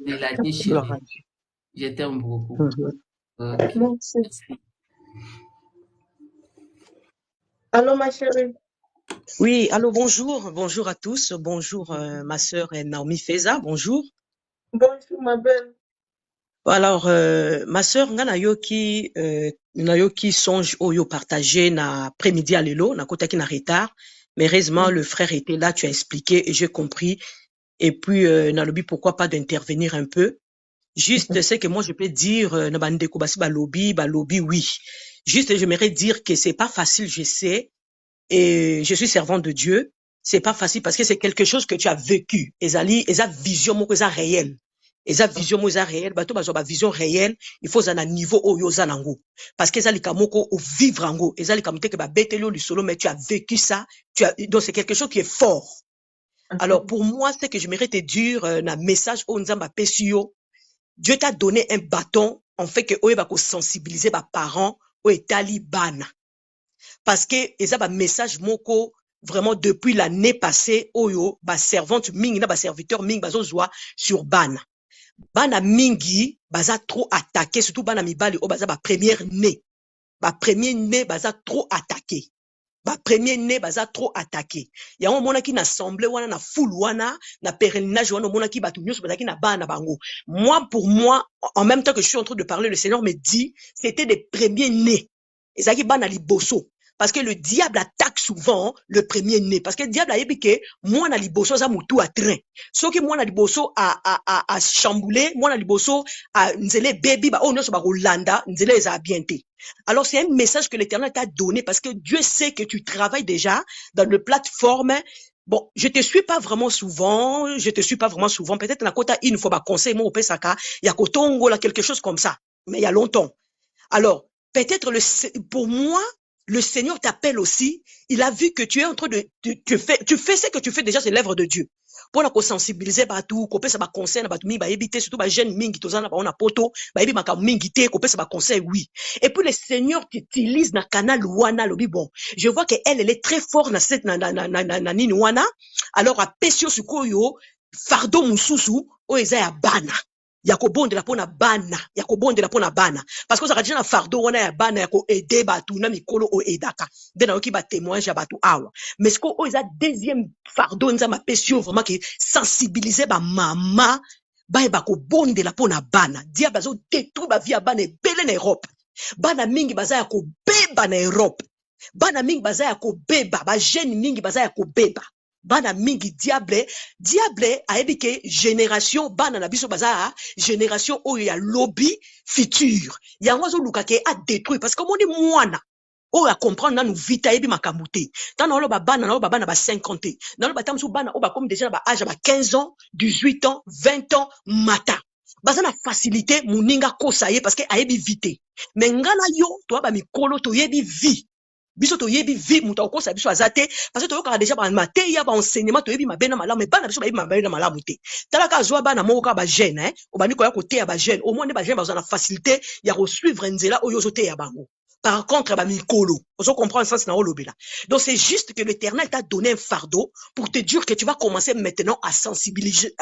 eladi chérie je t'aime beaucoup merci. Allô, ma chérie. Oui, allô, bonjour à tous. Bonjour, ma sœur Naomi Feza, bonjour. Bonjour, ma belle. Alors, ma sœur, nayoki songe oyo partagé na après-midi à l'élo, na kotaki na retard. Mais heureusement, le frère était là, tu as expliqué et j'ai compris. Et puis, nalobi, pourquoi pas d'intervenir un peu. Juste, c'est que moi, je peux dire, na bandeko basi balobi, oui. Juste, j'aimerais dire que c'est pas facile, je sais. Et je suis servant de Dieu. C'est pas facile parce que c'est quelque chose que tu as vécu. Eza vision moko eza réel. eza vision mo eza réelle bato bazwa ba vision réelle il faut zana niveau oyo za nango parce que eza likamoko au vivre ango eza likamute que ba betelo lisolo mais tu as vécu ça donc c'est quelque chose qui est fort. Alors pour moi c'est que je mérite te dire na message o nzamba pesio Dieu t'a donné un bâton en fait que oyo ba ko sensibiliser ba parents o etali bana parce que eza ba message moko vraiment depuis l'année passée oyo ba servante mingi na ba serviteur mingi bazozwa sur bana mingi baza trop attaqué surtout bana mibali o baza ba première né baza trop attaqué baza trop attaqué yango monaki na assemblée wana na foule wana na pèlerinage wana monaki batu nyonso bazaki na bana bango. Moi pour moi en même temps que je suis en train de parler le Seigneur me dit c'était des premiers nés ezaki bana liboso. Parce que le diable attaque souvent le premier né. Parce que le diable a dit que moi na liboso za mutu à train. Ce que moi na liboso a chamboulé, moi na liboso a nzele baby ba onyo so ba Rolanda, nzele za bienté. Alors c'est un message que l'Éternel t'a donné parce que Dieu sait que tu travailles déjà dans le plateforme. Bon, je te suis pas vraiment souvent, peut-être na kota une fois ba conseil mo opesaka, ya kotongo là quelque chose comme ça. Mais il y a longtemps. Alors, peut-être pour moi le Seigneur t'appelle aussi. Il a vu que tu es en train de, tu fais ce que tu fais déjà, c'est l'œuvre de Dieu. Pour la sensibiliser batou, couper ça ba conseil na batou mi ba éviter surtout ba jeune mingi tozana ba on a poto, ba ebi maka mingi te couper ça ba conseil oui. Et puis le Seigneur t'utilise na canal wana lobi bon. Je vois que elle est très forte na cette na nini wana. Alors a pesio sukoyo fardo mususu o eza ya bana. Yako bondela pona bana parce que ça déjà na fardo wana ya bana yako aider batu na mikolo o edaka de na oki ba témoignage ya batu awa mais ce ko eza deuxième fardo nza ma pesio vraiment qui sensibiliser ba mama ba ko bondela pona bana dia bazo détruire ba vie ya bana ebele na Europe bana mingi baza ya ko beba na Europe bana mingi baza ya ko beba ba jeune mingi baza ya ko beba bana mingi diable ayebi ke génération bana na biso baza génération oyo ya lobby futur yango zo luka ke a détruire parce que moni mwana oyo a comprendre nanu vita yebi makambo te tana olo bana ba 50 nalo batamsu bana o ba comme déjà ba âge ba 15 ans 18 ans 20 ans mata baza na facilité muninga kosa ye parce que ayebi vite mais ngana yo to ba mikolo to yebi vie biso to yebi vi muta okosa biso azate parce que to yoka déjà ba maté ya ba enseignement to yebi mabena malamu mais bana biso ba yebi mabena malamu te talaka azwa bana moko ka ba jeune o bani ko ya kote ya ba jeune au moins ne ba jeune ba na facilité ya ko suivre nzela oyo zote ya bango. Par contre ba mikolo ozo comprendre ça c'est na olobela. Donc c'est juste que l'Éternel t'a donné un fardeau pour te dire que tu vas commencer maintenant à sensibiliser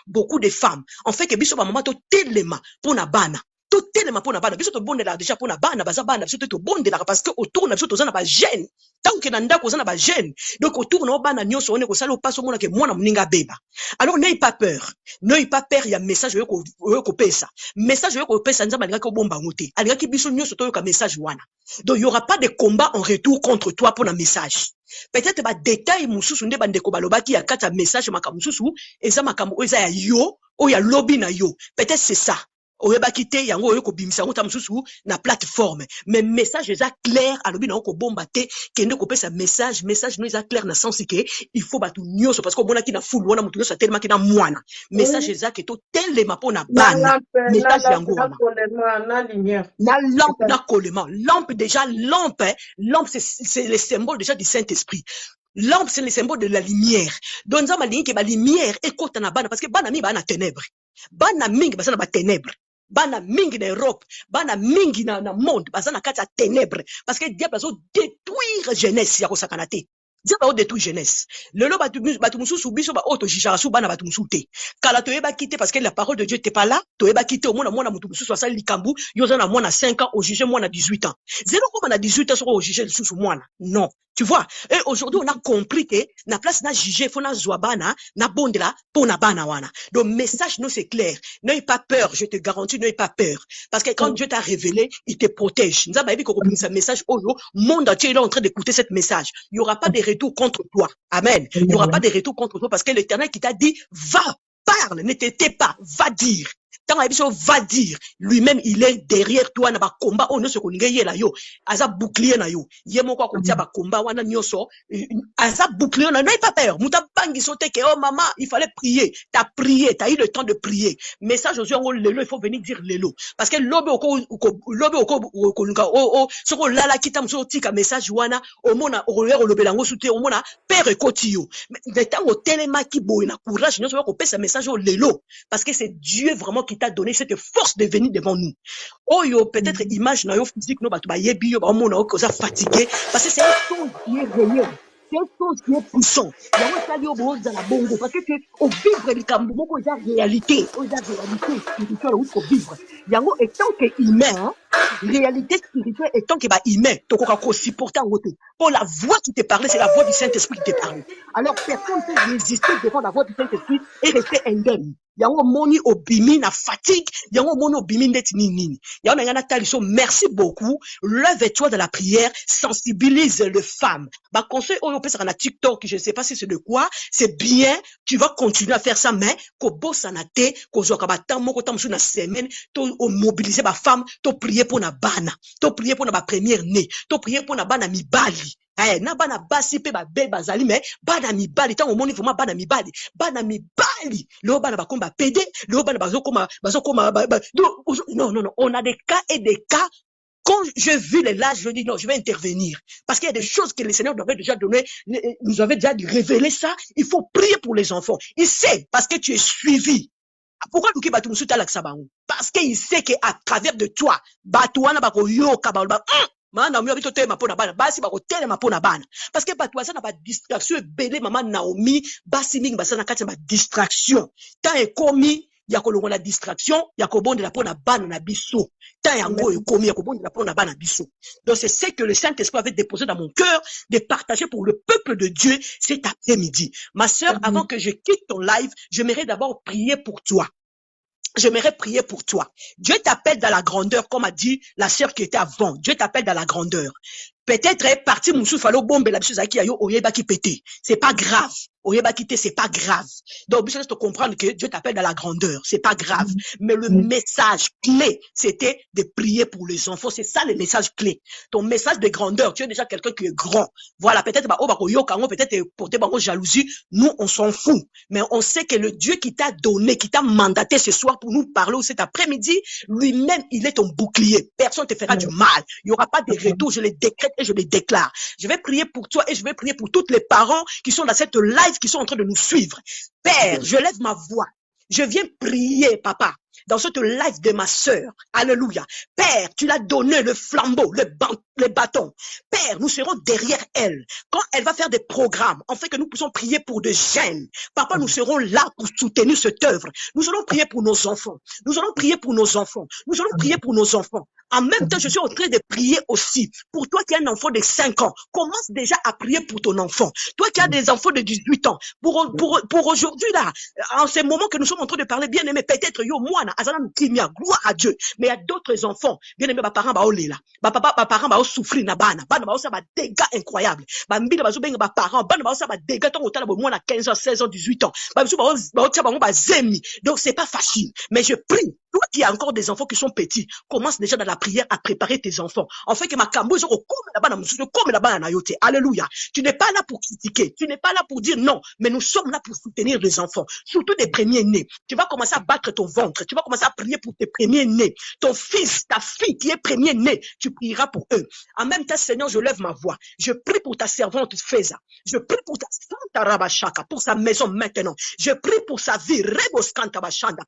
beaucoup de femmes en fait que biso ba maman to telema pour na bana tout tellement pour na bana biso to bondela déjà pour na bana baza bana biso to bondela parce que autour na biso to zana ba jeune tant que na ndako zana ba jeune donc autour na bana nyonso on ko sala passo mona ke mwana muninga beba. Alors n'ayez pas peur il y a message yo ko pesa message yo ko pesa nzamba linga ko bomba ngote alinga ki biso nyonso to yo ka message wana donc il y aura pas de combat en retour contre toi pour na message peut-être ba détail mususu nde bandeko balobaki ya kata message maka mususu eza makambo eza ya yo o ya lobby na yo peut-être c'est ça oyeba kité yango oyo ko bimisa ngo tamususu na plateforme mais message eza clair alobi na ko bomba te kende ko pesa message no eza clair na sens que il faut batu nyonso parce que bona ki na full wana mutu nyonso tellement ki na mwana message eza que to telema pona bana message yango na lumière na lampe na collement lampe déjà lampe c'est le symbole déjà du Saint-Esprit. Lampe c'est le symbole de la lumière donc nzamba lingi ke ba lumière ekota na bana parce que bana mi ba na ténèbres bana mingi basa na ba ténèbres bana mingi na Europe bana mingi na monde basa na kati ya ténèbres parce que diable azo détruire jeunesse ya ko sakana te diable azo détruire jeunesse lelo batu mususu biso ba auto jijara su bana batu mususu te kala to yeba kité parce que la parole de Dieu t'es pas là to yeba kité au mona mutu mususu asali likambu yoza na mwana 5 ans au juger mwana 18 ans zéro comme na 18 ans sur au juger susu mwana non. Tu vois, et aujourd'hui on a compris que na place na juger faut na zoabana na bondela pour na bana wana. Donc message nous c'est clair. N'aie pas peur, je te garantis, n'aie pas peur parce que quand Dieu t'a révélé, il te protège. Nous avons dit qu'on ce message au monde entier il est en train d'écouter cette message. Il y aura pas de retour contre toi. Amen. Il y aura pas de retour contre toi parce que l'Éternel qui t'a dit va parle, ne t'étais pas, va dire. Tant va dire, lui-même, il est derrière toi, na ba combat, on ne se connaît là yo, aza bouclier na yo, yemo kwa kotia ba combat, wana nyoso, aza bouclier na, n'aie pas peur, mouta bangi sote ke, oh maman, il fallait prier, t'as eu le temps de prier. Message aux gens, il faut venir dire lelo, parce que lobe oko, soko lala kita mso tika message wana, omona, olobelango soute, omona, père ekotio, mais tant au téléma qui boy na courage, nyoso ko pesa message au lelo, parce que c'est Dieu vraiment qui t'a donné cette force de venir devant nous. Oh yo, peut-être image na yo physique, no, ba yebi yo, ba omona o koza fatigué, parce que c'est un son qui est réel. C'est un chose qui est puissant. Il y a un sali au bout de la bongo. Parce que au vivre les cambo, il y a réalité. Il y a réalité spirituelle au vivre. Il y a étant qu'humain, réalité spirituelle étant que humain, tu peux supporter en côté. Pour la voix qui te parlait, c'est la voix du Saint-Esprit qui te parlait. Alors personne ne peut résister devant la voix du Saint-Esprit et rester indemne. Il y a un moni au bimi na fatigue, il y a un moni au bimi net nini. Il y a un taliso. Merci beaucoup. Lève-toi de la prière, sensibilise les femmes. Bah conseil au peut sur la TikTok, je ne sais pas si c'est de quoi, c'est bien. Tu vas continuer à faire ça, mais ko bossa na te, ko zo kabata moko tam sur na semaine, to mobiliser ba femme, to prier pour na bana, to prier pour na ba première née, to prier pour na bana mibali. Na bana basi pe ba be bazali mais bana mibali tant au moni vraiment bana mibali le bana ba komba pédé le bana bazokoma non on a des cas et des cas. Quand je vis les là, je dis non, je vais intervenir. Parce qu'il y a des choses que le Seigneur nous avait déjà donné, nous avait déjà révélé ça. Il faut prier pour les enfants. Il sait, parce que tu es suivi. Pourquoi nous qui battons sous ta sabango? Parce qu'il sait qu'à travers de toi, batouana bako yo kabalba. Mana mi obito te mapona bana basi bako tele mapona bana parce que batwa ça na ba distraction belé maman Naomi basi mingi basana kati ba distraction tant est commis ya kolongo la distraction ya kobonde la pona bana na biso tant yango est commis ya kobonde la pona bana biso. Donc c'est ce que le Saint-Esprit avait déposé dans mon cœur de partager pour le peuple de Dieu cet après-midi. Ma sœur, avant que je quitte ton live, j'aimerais d'abord prier pour toi. J'aimerais prier pour toi. Dieu t'appelle dans la grandeur, comme a dit la sœur qui était avant. Dieu t'appelle dans la grandeur. Peut-être parti moussou falo bombe la biso zaki ayo oyeba ki pété. C'est pas grave. Oyeba kité, c'est pas grave. Donc, biso te comprendre que Dieu t'appelle dans la grandeur. C'est pas grave. Mais le message clé, c'était de prier pour les enfants. C'est ça le message clé. Ton message de grandeur, tu es déjà quelqu'un qui est grand. Voilà, peut-être peut-être porter jalousie. Nous, on s'en fout. Mais on sait que le Dieu qui t'a donné, qui t'a mandaté ce soir pour nous parler ou cet après-midi, lui-même, il est ton bouclier. Personne ne te fera du mal. Il n'y aura pas de retour. Je les décrète et je les déclare. Je vais prier pour toi et je vais prier pour tous les parents qui sont dans cette live, qui sont en train de nous suivre. Père, je lève ma voix. Je viens prier, papa, dans cette live de ma sœur. Alléluia. Père, tu l'as donné le flambeau, le bâton. Père, nous serons derrière elle. Quand elle va faire des programmes, en fait que nous puissions prier pour des jeunes. Papa, nous serons là pour soutenir cette œuvre. Nous allons prier pour nos enfants. Nous allons prier pour nos enfants. Nous allons prier pour nos enfants. En même temps, je suis en train de prier aussi pour toi qui as un enfant de 5 ans. Commence déjà à prier pour ton enfant. Toi qui as des enfants de 18 ans. Pour aujourd'hui, là, en ce moment que nous sommes en train de parler, bien aimé, peut-être, yo, moi, gloire à Dieu. Mais il y a d'autres enfants. Bien aimé, ma parents, ma parents, ma souffrir, na bana. Bana, ma ça, dégâts incroyables. Ma mbila, ma soubenga, ma parents. Bana, ma ça, dégâts, tant au moi, 15 ans, 16 ans, 18 ans. Donc, c'est pas facile. Mais je prie. Toi qui as encore des enfants qui sont petits, commence déjà dans la prière à préparer tes enfants. En fait, que ma cambo, alléluia. Tu n'es pas là pour critiquer. Tu n'es pas là pour dire non. Mais nous sommes là pour soutenir les enfants. Surtout des premiers-nés. Tu vas commencer à battre ton ventre. Tu vas commencer à prier pour tes premiers-nés. Ton fils, ta fille qui est premier-né, tu prieras pour eux. En même temps, Seigneur, je lève ma voix. Je prie pour ta servante Feza. Je prie pour ta Santa Rabashaka, pour sa maison maintenant. Je prie pour sa vie. Reboskanta Bashanda.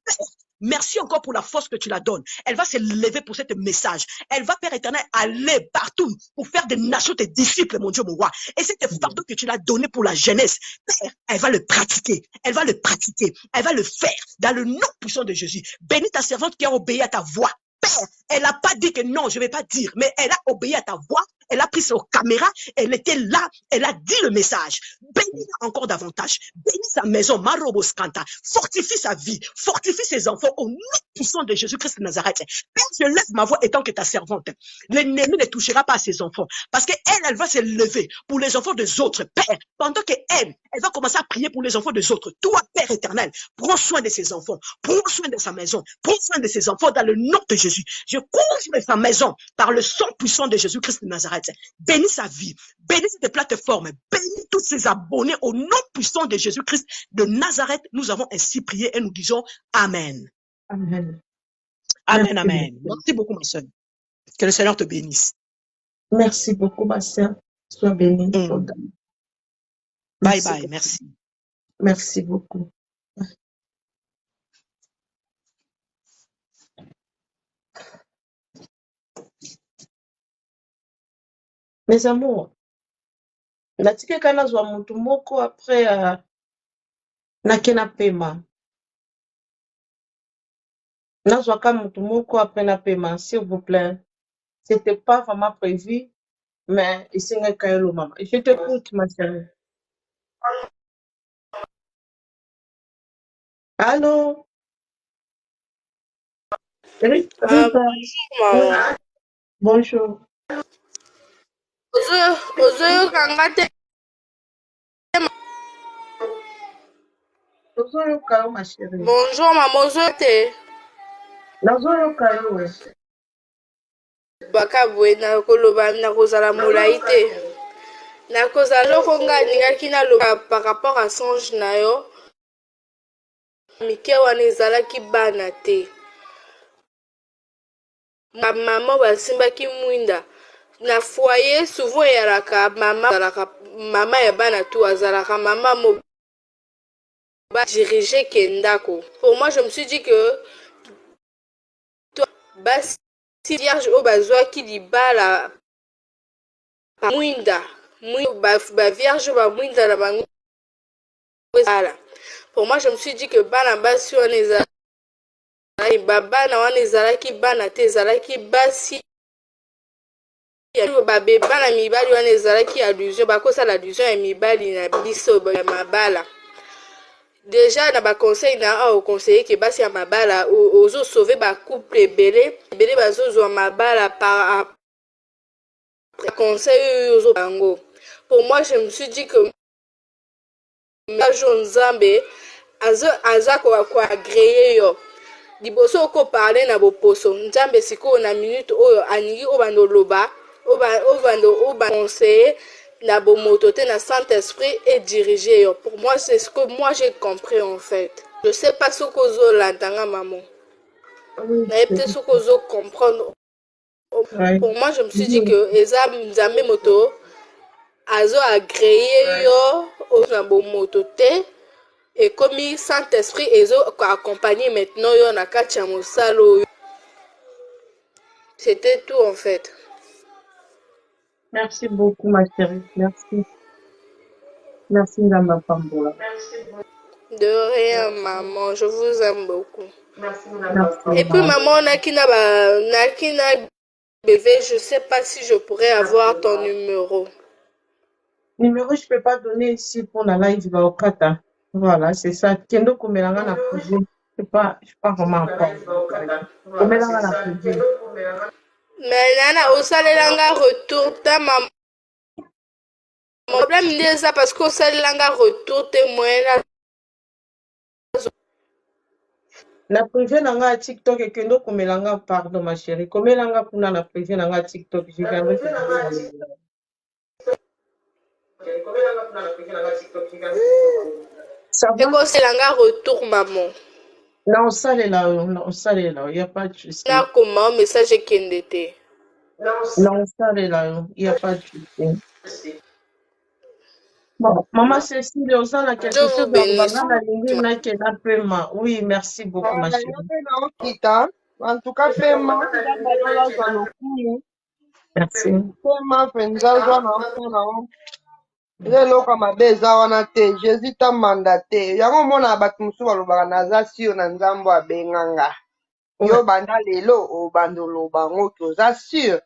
Merci encore pour la force que tu la donnes. Elle va se lever pour ce message. Elle va, Père éternel, aller partout pour faire des nations tes disciples, mon Dieu, mon roi. Et cet fardeau que tu l'as donné pour la jeunesse, Père, elle va le pratiquer. Elle va le pratiquer. Elle va le faire dans le nom puissant de Jésus. Bénis ta servante qui a obéi à ta voix. Père, elle n'a pas dit que non, je ne vais pas dire, mais elle a obéi à ta voix. elle a pris ses caméras, elle était là, elle a dit le message. Bénis-la encore davantage. Bénis sa maison, Maroboskanta. Fortifie sa vie, fortifie ses enfants au nom puissant de Jésus-Christ de Nazareth. Père, je lève ma voix étant que ta servante. L'ennemi ne touchera pas à ses enfants parce qu'elle va se lever pour les enfants des autres. Père, pendant qu'elle va commencer à prier pour les enfants des autres. Toi, Père éternel, prends soin de ses enfants, prends soin de sa maison, prends soin de ses enfants dans le nom de Jésus. Je couvre sa maison par le sang puissant de Jésus-Christ de Nazareth. Bénis sa vie, bénis cette plateforme, bénis tous ses abonnés au nom puissant de Jésus-Christ de Nazareth. Nous avons ainsi prié et nous disons Amen. Amen. Amen, Merci amen. beaucoup. Merci beaucoup, ma soeur. Que le Seigneur te bénisse. Merci beaucoup, ma sœur. Sois bénie. Bye Merci bye, beaucoup. merci. Merci beaucoup. Mes amours, natikaka nazwa mutu moko après nake na pema. Nazwaka mutu moko après na pema, s'il vous plaît. C'était pas vraiment prévu, mais ici ngaka yelo mama. Je t'écoute, ma chérie. Allô? Rita. Bonjour, maman. Bonjour. Ozoyokanga te. Nazoyoka yo, ma chérie. Bonjour, maman. Ozoyoka te. Nazoyoka yo. Baka boye nakoloba nakozala molai te. Nakozala loko ngai alingaki naloba par rapport à songe na yo. Mike wana ezalaki bana te. Mama basimbaki mwinda. Na foyer souvent eyalaka mama ya bana tu azalaka mama mo diriger kendako. Pour moi, je me suis dit que toi, basi vierge o bazwaki libala mwinda ba vierge ba mwinda na bango. Pour moi, je me suis dit que bana basi wana ezalaki bana wana ezalaki bana te ezalaki basi babe bana mibali wana ezalaki allusion bakosala allusion ya mibali na biso ya mabala. Déjà na ba conseil na au conseiller que basi ya mabala ozo sauver ba couple ebele bazozwa mabala par conseil ozo bango. Pour moi, je me suis dit que Majo Nzambe aza ko agréer yo liboso ko parler na boposo Nzambe siko na minute oyo aningi obando loba obando conseiller na bomoto te na Saint-Esprit et diriger yo. Pour moi, c'est ce que moi j'ai compris en fait. Je sais pas ce que zo l'entanga maman. Mais peut-être ce que zo comprendre. Pour moi, je me suis dit que eza Nzambe moto azo agréer yo na bomoto te et comme Saint-Esprit ezo accompagner maintenant yo na kati ya mosalo. C'était tout en fait. Merci beaucoup, ma chérie. Merci. Merci, Nzamba Pambola. De rien, maman. Je vous aime beaucoup. Merci. Et puis, maman, Nakina bébé, je sais pas si je pourrais avoir ton numéro. Numéro, je peux pas donner ici pour la live va au kata. Voilà, c'est ça. Kendo Komelanga na privé. Je pas vraiment encore. Komelanga na privé. Mais Nana, au salelanga retour ta maman. Mon problème c'est ça parce qu'au salelanga retour témoin Na privé nanga TikTok et kendo Komelanga, pardon ma chérie. Komelanga kuna na privé nanga TikTok. Je viendrai te dire. Ça va? Et qu'au salelanga retour maman. Non, ça est là, il n'y a pas de souci. Na comment message kendete. Non, ça est là, il n'y a pas de souci. Bon, maman Cécile, on a quelque chose à dire. Oui, merci beaucoup, ma chérie. En tout cas, Pema, Merci. Pema, eloko mabe eza wana te jésus ta manda te yango mona bato mosusu balobaka naza sure na nzambe abenganga yo banda lelo obanda oloba ngo toza sure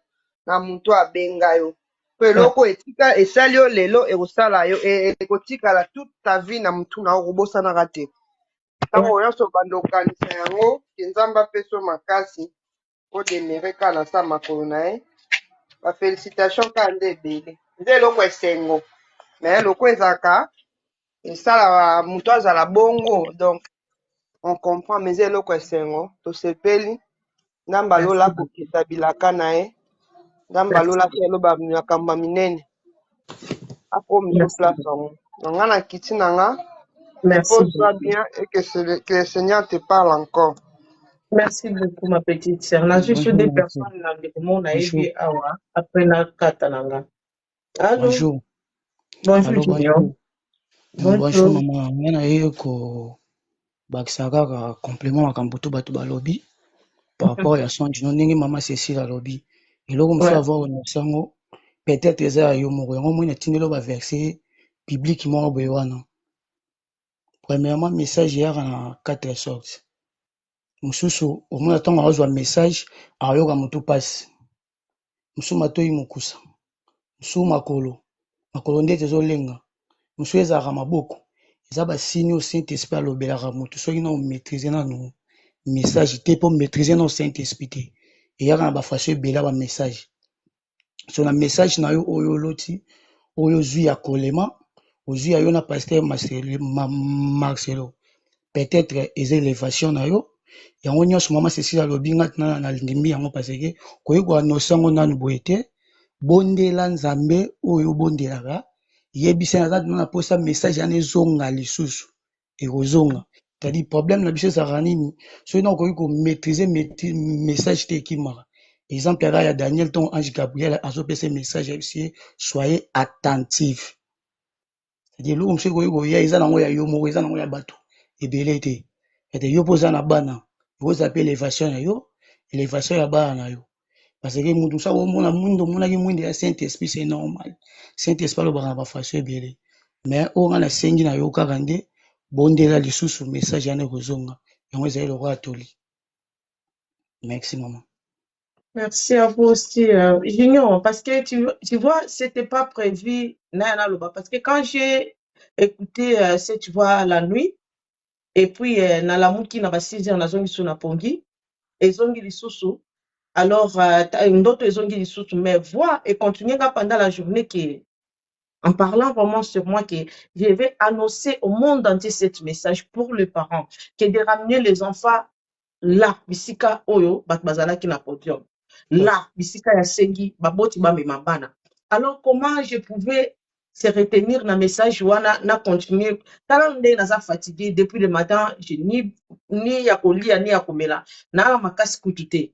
na moto abenga yo Po eloko etika esali yo lelo ekosala yo ekotikala toute ta vie na mutu na okobosanaka te. Ntango nyonso bando okanisa yango ke Nzambe apesa yo makasi odemere kaka na sa makolo na ye. Bafélicitation kaka nde ebele. Nde eloko esengo. Me eloko ezalaka esala mutu azala bongo. Donc on comprend mais eloko esengo. Tosepeli. Nzambe alola kokita bilaka na ye. Nzambe alola te aloba makambo ya minene. Akomiso place yango. Donc nga na kiti na nga. Repose-toi bien et que le Seigneur te parle encore. Merci beaucoup, ma petite sœur. Na juste Bonjour, des maman. personnes dans le monde à Bonjour. aider Awa après na katananga. Allô? Bonjour. Bonjour, Allô, Junior. bonjour. Bonjour, Bonjour. maman. Nga na ye ko bakisa kaka complément makambo to bato balobi par rapport ya son dino ndenge mama Cécile alobi. Eloko mosusu avoir remercie yango peut-être eza ya yo moko yango moi natindeli ba verset biblique moko boye wana. Premièrement, message yaka na quatre sortes. Mosusu omona ntango azwa message ayoka motu pasi. Mosusu matoyi mokusa. Mosusu makolo ndeti ezolenga. Mosusu ezalaka maboko eza basini au Saint-Esprit alobelaka motu soki na omaîtrise nanu message te mpo maîtrise na Saint-Esprit te eyaka na bafaso ebele ba message so na message na yo oyo oloti oyo ozwi ya kolema ozwi ya yo na paster Marcelo peut-être eza élévation na yo yango nyonso mama Cécile alobi nga tina nalingi yango parce que koyekola nosango nanu boye te bondela Nzambe oyo bondelaka yebisa naza na posa message yana ezonga lisusu ekozonga c'est-à-dire problème na biso ezalaka nini soki na okoki komaîtrise message te ekimaka exemple yaka ya Daniel ntongo ange Gabriel azopesa message yebisi soyez attentif c'est-à-dire eloko mosusu ekoki koya eza nango ya yo moko eza nango ya bato ebele te ete yo mpo oza na bana ekozala mpe élévation na yo élévation ya bana na yo parce que mutu mosusu akomona mwindo omonaki mwindo ya Saint-Esprit c'est normal Saint-Esprit alobaka na bafaso ebele mais oyo nga nasengi na yo kaka nde bondela lisusu message yana ekozonga yango ezali lokola toli. Merci maman. Merci à vous aussi, Junior, parce que tu vois, c'était pas prévu, Nana Loba, parce que quand j'ai écouté, tu vois, la nuit, et puis, na la mouki na ba 6 heures, na zongi sou na pongi, et zongi lisusu, alors, d'autres zongi lisusu, mais voix et continuer pendant la journée qui en parlant vraiment sur moi que je vais annoncer au monde entier ce message pour les parents, que de ramener les enfants là, bisika oyo, bat bazala ki na podium. Là, bisika ya sengi, baboti ba memabana. Alors, comment je pouvais se retenir dans le message wana, na continuer. Quand on est fatigué, depuis le matin, je ni ya kolia, ni ya komela, na makasi kutute.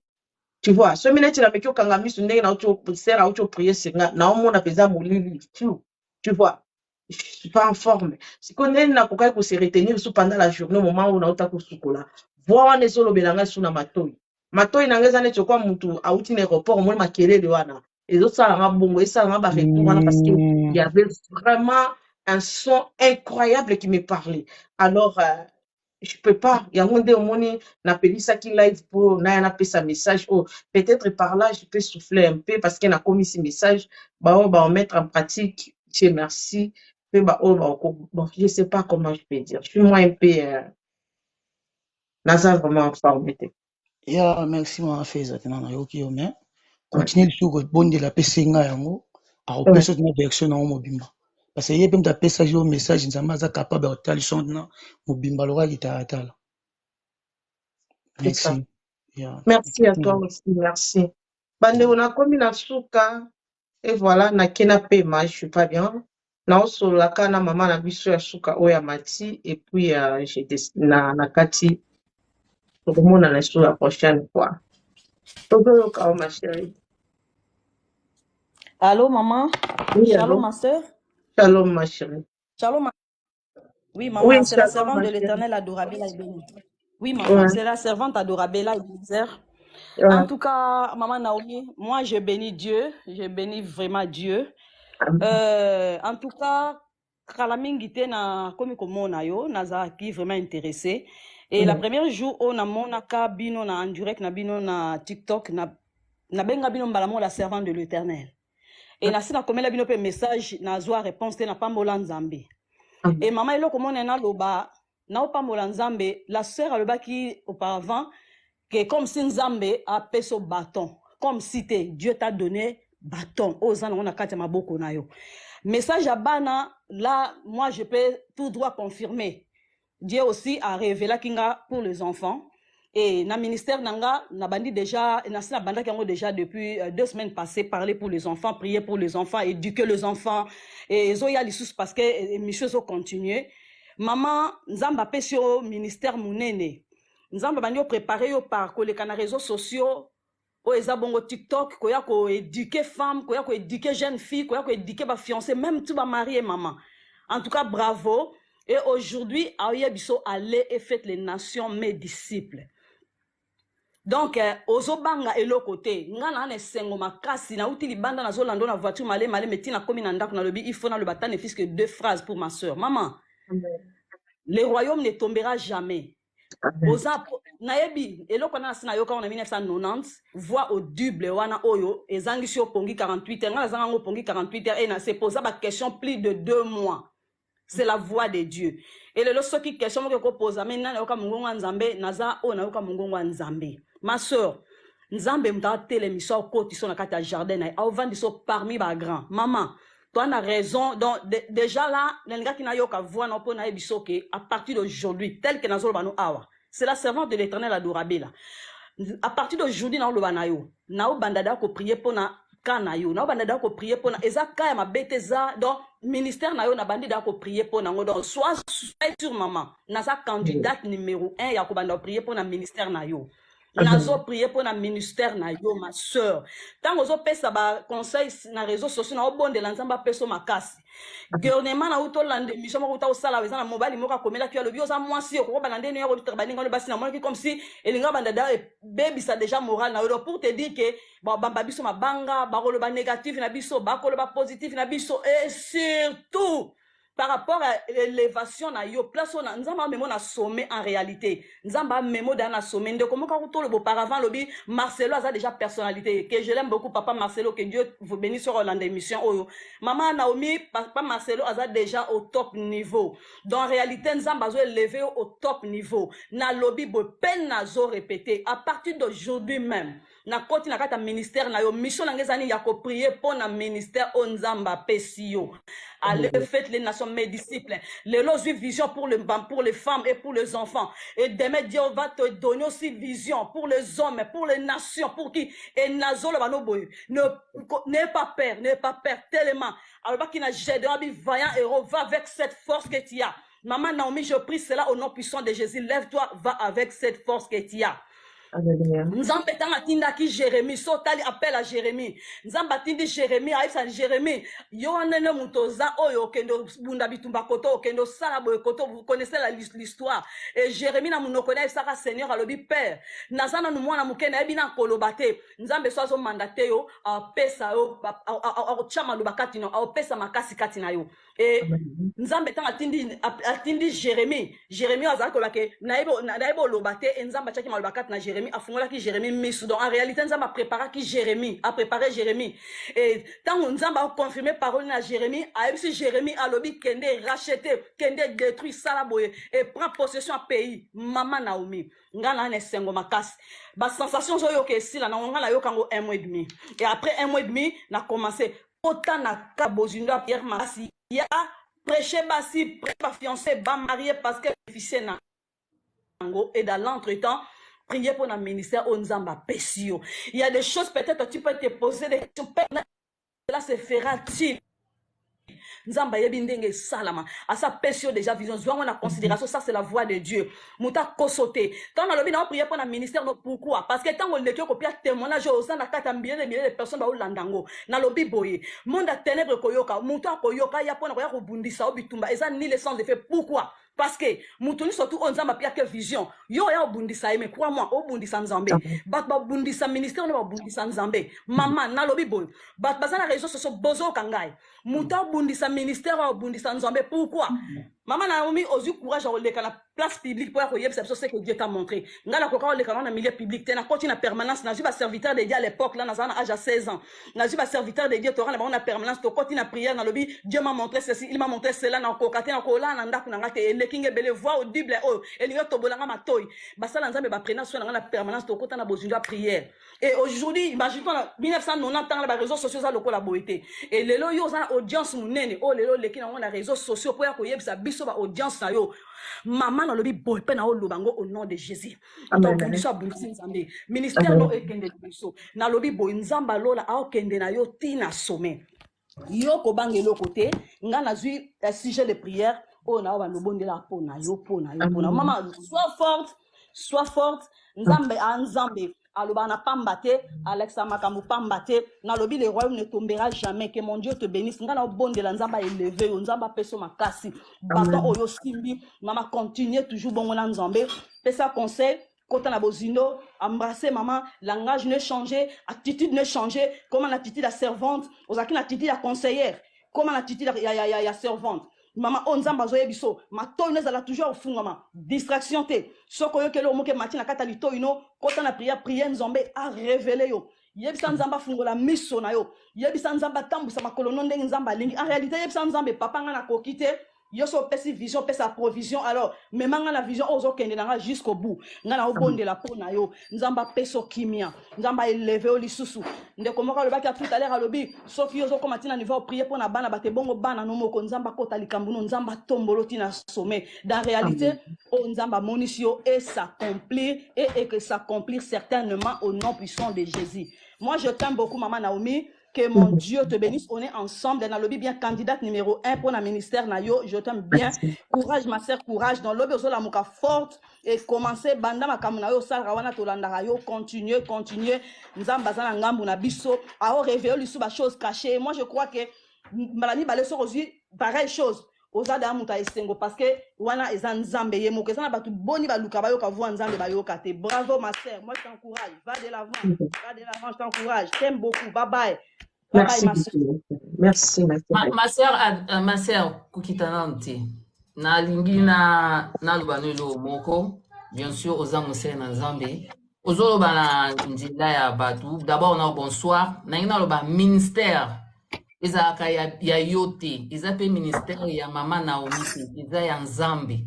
Tu vois, ce minute la mekio kangami sunde na auto sera auto prier singa na omo na peza molili. Tu vois, je suis pas en forme. Si connaît na kokai ko se retenir sous pendant la journée au moment où na ota ko sukola. Voir ne solo belanga suna matoi. Matoi na ngeza ne chokwa mutu auti ne aéroport mo makelele wana. Et autres ça nga bongo et ça nga ba retour wana parce que il y avait vraiment un son incroyable qui me parlait. Alors je peux pas. Il y a un monde où on ça qui live pour na pesa message. Oh, peut-être par là je peux souffler un peu parce qu'on a commis ce message. Bah on va mettre en pratique. Dieu merci. Bah bon, je sais pas comment je peux dire. Je suis moins un peu Naza vraiment informé. Ya merci maman Feza tena na yoki yo mais continue lisusu kobondela pesa nga yango akopesa tina version nango mobimba parce que ye mpe moto apesaki yo message Nzambe aza capable ya kotala liso tina mobimba lokola litalatala. Merci. Yeah. Merci à toi aussi, merci. Bande on a commis na suka et voilà na kena pema, je suis pas bien. Na oso la kana maman na biso ya suka oya mati et puis j'étais na kati pour le monde la prochaine fois. Toto ma chérie. Allô, maman? Oui, Shalom, allô? ma soeur? Shalom, ma chérie. Shalom, Oui, maman, Oui, c'est la shalom, servante ma de chérie. l'éternel Adorabella et bénie. Oui, maman, Ouais. c'est la servante Adorabella et bénie. Ouais. En tout cas, maman Naomi, moi, je bénis Dieu. Je bénis vraiment Dieu. En tout cas, Kalamingite na komi komona yo, naza qui vraiment intéressé. Et la première jour, on a monaka bino na en direct na bino na TikTok na benga bino mbalamo la servante de l'éternel. Et nasi na komela bino pe message na zwa réponse te na pambola nzambe. Et maman eloko mona na loba na pambola nzambe, la sœur alobaki auparavant que comme si nzambe a peso bâton, comme si Dieu t'a donné bâton. Ozana on a kati maboko na yo. Message à bana, là moi je peux tout droit confirmer. Dieu aussi a révélé kinga pour les enfants. Et na ministère nanga na bandi déjà na banda kango déjà depuis 2 semaines passées parler pour les enfants, prier pour les enfants, éduquer les enfants et zoya lissus parce que mes choses ont continué. Maman nzamba pesio ministère munene. Nzamba bandi préparé yo par koleka na réseaux sociaux o eza bongo TikTok koya ko éduquer femmes, koya ko éduquer jeunes filles, koya ko éduquer ba fiancés, même tout ba marié maman. En tout cas bravo. Et aujourd'hui aoye biso aller et faites les nations mes disciples. Donc ozobanga eloko te ngana na sengo makasi na uti libanda na zolando na voiture male metina komi na ndako na lobi il faut na le batane fils que 2 phrases pour ma sœur maman. Le royaume ne tombera jamais. Oza naebi eloko na sina yoka en 1990 voix audible wana oyo ezangi sur pongi 48 ngana zanga ngo pongi 48 et na se posa ba question plus de 2 mois. C'est la voix de Dieu. Et le soki question que pose amena na yoka mungu nzambe naza o na yoka mungu nzambe. Ma sœur, nzambe mta télémission côté son na kata jardin na au vandi so parmi ba grand. Maman, toi na raison donc déjà là l'enga qui na yoka voix na po na ebisoke à partir d'aujourd'hui tel que nazolo bano awa. C'est la servante de l'Éternel adorable là. À partir d'aujourd'hui na lo banayo, na o bandada ko prier pour na kana yo na bandada ko prier pour na eza kaya mabeteza donc ministère na yo na bandida ko prier pour na donc soit sur maman na sa candidate numéro 1 ya ko banda prier pour na ministère na yo. Nazo prier pour na ministère na yo ma sœur. Tant ozo pesa ba conseil na réseaux sociaux na obonde la nzamba peso makasi. Gouvernement na uto lande mission mo uta osala weza na mobile mo ka komela ki lobi oza mwasi ko balande ne yo trabani ngalo basi na mo comme si elinga bandada baby ça déjà moral na yo pour te dire que bon bamba biso mabanga ba kolo ba négatif na biso ba kolo ba positif na biso et surtout par rapport à l'élévation na yo place on nzamba memo na sommet en réalité nzamba memo dans sommet de comment quand le auparavant lobby Marcelo a déjà personnalité que je l'aime beaucoup papa Marcelo que Dieu vous bénisse sur l'an d'émission oh maman Naomi papa Marcelo a déjà au top niveau donc en réalité nzamba zo élevé au top niveau na lobby bo peine na zo répéter à partir d'aujourd'hui même na koti na kata ministère na yo mission na ngezani ya ko prier pour na ministère o nzamba pesio allez faites les nations mes disciples les lots vision pour les femmes et pour les enfants et demain Dieu va te donner aussi vision pour les hommes pour les nations pour qui et nazolo bano boy n'aie pas peur tellement alors qui n'a jamais vaillant héros va avec cette force que tu as maman Naomi je prie cela au nom puissant de Jésus lève-toi va avec cette force que tu as. Nzambe tanga tinda ki Jérémie so tali appel à Jérémie nzamba tindi Jérémie aisa Jérémie yo nene mutoza oyo kendo bunda bitumba koto kendo sala boy koto vous connaissez l'histoire et Jérémie na munoko na saka Seigneur alobi père nazana nu mwana mukena ebina kolobate nzambe so azo mandate yo a pesa yo a chama lobakati no a pesa makasi kati na yo et nzambe tanga tindi Jérémie azaka kolake naebo lobate nzamba chaki malobakati na Jérémie a fondé qui Jérémie mis donc en réalité nous a préparé qui Jérémie a préparé Jérémie et tant nous a confirmé parole à Jérémie a aussi Jérémie a lobby kende racheter kende détruit Salaboye et prend possession à pays maman Naomi ngana ne sengo makas ba sensation zo yo ke si la na ngala yo kango 1 mois et demi et après 1 mois et demi na commencé autant na kabozinda Pierre Massi ya prêcher basi pas fiancé ba marié parce que fils na et dans l'entretemps prier pour un ministère au Nzamba Pesio. Il y a des choses peut-être tu peux te poser des questions. Cela se fera-t-il? Nzamba yebindenge salama. À sa Pesio déjà vision. Zoa la considération. Ça c'est la voix de Dieu. Mouta kosote. Quand on a lobby, on prier pour un ministère. Pourquoi? Parce que tant on le tient témoignage au sein de la milliers de personnes dans l'Andango. Na lobby boye. Monde à ténèbres koyoka. Mouta koyoka. Ya pona koya kobundi obitumba. Et ça ni le sens de fait. Pourquoi? Parce que mutuni surtout on nzamba pia que vision yo ya obundisa mais crois-moi obundisa nzambe bat ba bundisa ministère na obundisa nzambe mama na lobby boy bat bazana réseaux sociaux bozo kangai muta obundisa ministère obundisa nzambe pourquoi mama Naomi ozu courage au lekana place publique pour accueillir c'est ce que Dieu t'a montré. Ngala kokao le dans le milieu public, t'es na continue permanence, n'a pas serviteur de Dieu à l'époque là, dans âge à 16 ans. N'a pas serviteur de Dieu, t'auras la permanence, tu continue prière dans le lobby, Dieu m'a montré ceci, il m'a montré cela dans kokate na kola na ndaku na ngate, le kinge bele voix audible oh, et lui tobolanga matoy. Basa la nzambe ba prena soin dans la permanence, tu kota na besoin de prière. Et aujourd'hui, imagine-toi, en 1990 ans, les réseaux sociaux ont la beauté. Et les lois, ils ont audience mounene. Oh, les lois, les qui ont les réseaux sociaux pour accueillir sa biso ba audience na yo. Maman dans le bi boy pe na o lubango au nom de Jésus. Donc pour ça boulisi nzambe. Ministère no ekende biso. Na lobi boy nzamba lola a okende na yo tina sommet. Yo ko bangelo côté, nga na zui sujet de prière. Oh na ba no bondela pona yo pona yo pona. Maman, sois forte. Nzambe a nzambe. Aloba na pambate, Alexa Makamu pambate, na lobi le royaume ne tombera jamais, que mon Dieu te bénisse. Ngana bon de la nzamba élevé, nzamba peso makasi, bâton oyo simbi, maman continue toujours bon na nzambe, pesa conseil, quand on a bozino, embrasser maman, langage ne changer, attitude ne changer, comment l'attitude la servante, ozaki l'attitude la conseillère, comment l'attitude la servante. Maman onzamba zoye biso mato ino zala toujours au fond maman distraction te soko yo kelo moke matina kata lito ino kota na prière nzambe a révéler yo yebisa nzamba fungola miso na yo yebisa nzamba tambusa makolo ndenge nzamba lingi en réalité yebisa nzambe papa nga na kokite yo so pesi vision pesa provision alors même nga na vision ozo kende na jusqu'au bout nga na obonde la pona yo nzamba peso kimia nzamba élevé o lisusu ndeko moko le baki tout à l'heure alobi soki yo zo komatina niveau prier pour na bana bate bongo bana no moko nzamba kota likambuno nzamba tombolo tina sommet dans réalité o nzamba monisio et s'accomplir et que s'accomplir certainement au nom puissant de Jésus. Moi je t'aime beaucoup maman Naomi. Que mon Dieu te bénisse. On est ensemble. Dans le lobby, bien candidate numéro 1 pour le ministère Nayo. Je t'aime bien. Courage, ma sœur, courage. Dans le lobby, la mouka forte. Et commencer, banda ma kamunayo, sal rawana tolandarayo. Continuez. Nzambazana ngambu na biso. Ao réveiller lui sous la chose cachée. Moi, je crois que malami balé sur aussi pareille chose. Ozada muta esengo parce que wana eza nzambe ye moko eza na batu boni baluka bayoka vo nzambe bayoka te. Bravo ma sœur, moi je t'encourage, va de l'avant, je t'encourage, t'aime beaucoup, bye bye. Merci, merci ma sœur kukitanante na lingi na lubanelo moko bien sûr oza mose na nzambe ozoloba na nzela ya batu d'abord na bonsoir na ina loba ministère ezaka ya yote eza pe ministère ya mama Naomi eza ya nzambe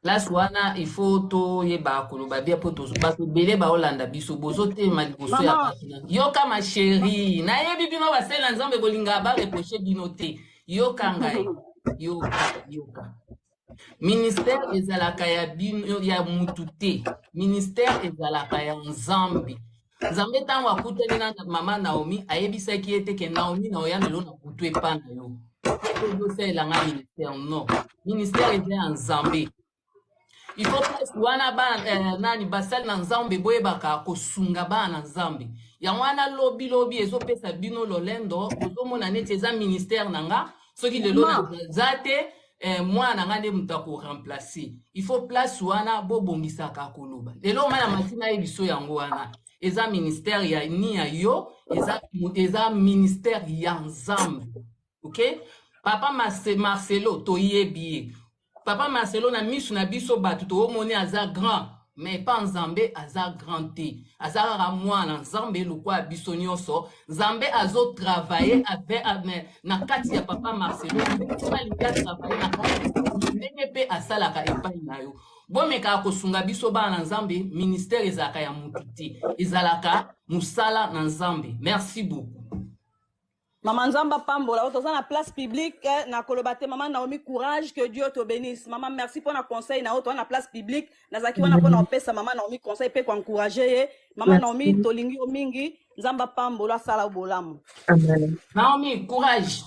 la swana il faut to yeba koloba bia poto bato bele ba olanda biso bozo te maliboso ya pasina yoka ma chérie na yebi bino ba sela nzambe bolinga ba reprocher bino te yoka ngai yoka ministère ezalaka ya bino ya mutu te ministère ezalaka ya nzambe nzambe tango akutani na mama Naomi ayebisaki ete ke Naomi na oya lelo na kutu epana yo ozo sela nga ministère non ministère eza ya nzambe. Il faut que wana ba nani basal na nzambe boyebaka kosunga ba na nzambe ya wana lobi ezo pesa bino lolendo ozomona neti eza ministère nanga soki lelo na zate mwana nga nde muta ko remplacer il faut place wana bobongisaka koloba lelo mana matina ebiso yango wana eza ministère ya ni ya yo eza ministère ya nzambe. OK papa Marcelo toyebi papa Marcelo na misu na biso batu to moni aza grand mais pas nzambe aza grand te aza ra mwana nzambe lokwa biso nyonso nzambe azo travailler avec na kati ya papa Marcelo pas linga travailler na kati ndenge pe asalaka epai na yo bomeka kosunga biso bana nzambe ministère ezaka ya mutu te ezalaka musala na nzambe. Merci beaucoup. Maman Nzamba Pambola, on est en place publique, na kolobate, maman Naomi, courage, que Dieu te bénisse. Maman, merci pour le conseil, na auto, na place publique, na zaki wana pour n'empêcher, maman Naomi, conseil, peut encourager, maman Naomi, tolingi omingi, Nzamba Pambola, sala bolam. Amen. Naomi, courage.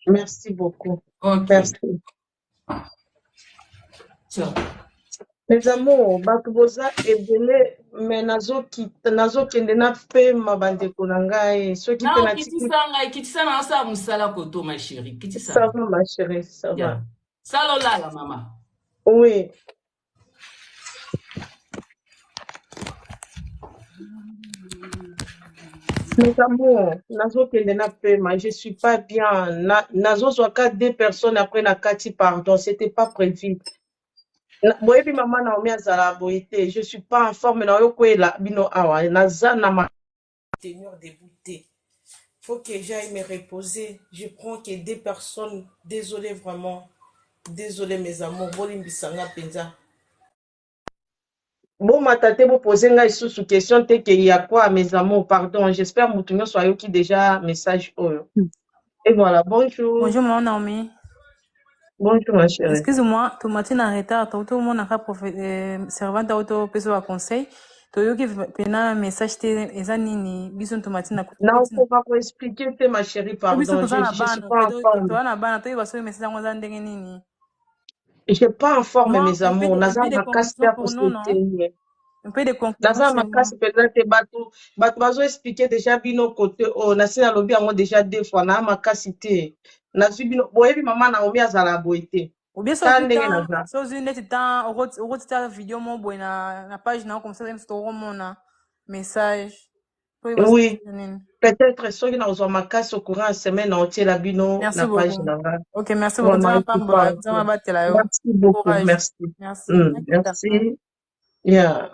Merci beaucoup. Okay. Merci. Mes amours, batuboza ebele me nazo kende na pe mabandeko na ngai soki pe na kitisa na sa musala koto ma chérie kitisa ça va ma chérie ça va salola la maman oui Mes amours, nazo kende na pema, je suis pas bien. Nazo zwaka 2 personnes après na kati, pardon, c'était pas prévu. Boyebi maman Naomi azala boyete, je suis pas en forme na yo kwela bino awa, naza na ma tenir debout te. Faut que j'aille me reposer. Je prends que 2 personnes. Désolé vraiment. Désolé mes amours. Bolimbisanga penza. Bon, ma tate, vous posez une question, te qu'il y a quoi, mes amours, pardon. J'espère que vous soyez qui déjà message. Et voilà, bonjour. Bonjour, maman Naomi. Bonjour, ma chérie. Excuse-moi, tu m'as en retard. Tout le monde a servante auto peso à conseil. Tu as eu un message te ezanini bison tomati na Non, on va vous expliquer, ma chérie, pardon. Je ne suis pas en forme. Je ne suis pas en forme, mes amours. Naza ma casse pour soutenir. Un peu de conclusion. Naza ma casse peut-être bateau. Bateau expliquer déjà bino côté. Oh, nasi na lobby moi déjà 2 fois. Na ma casse té. Nazi bino. Boyebi maman Naomi azala boyete. Ou bien ça une net temps au ta vidéo mon boy na page na comme ça un store mon message. Oui. Peut-être ceux qui n'ont ma casse au courant semaine entière la bino na page là. OK, merci beaucoup. Merci beaucoup. Merci. Merci. Yeah.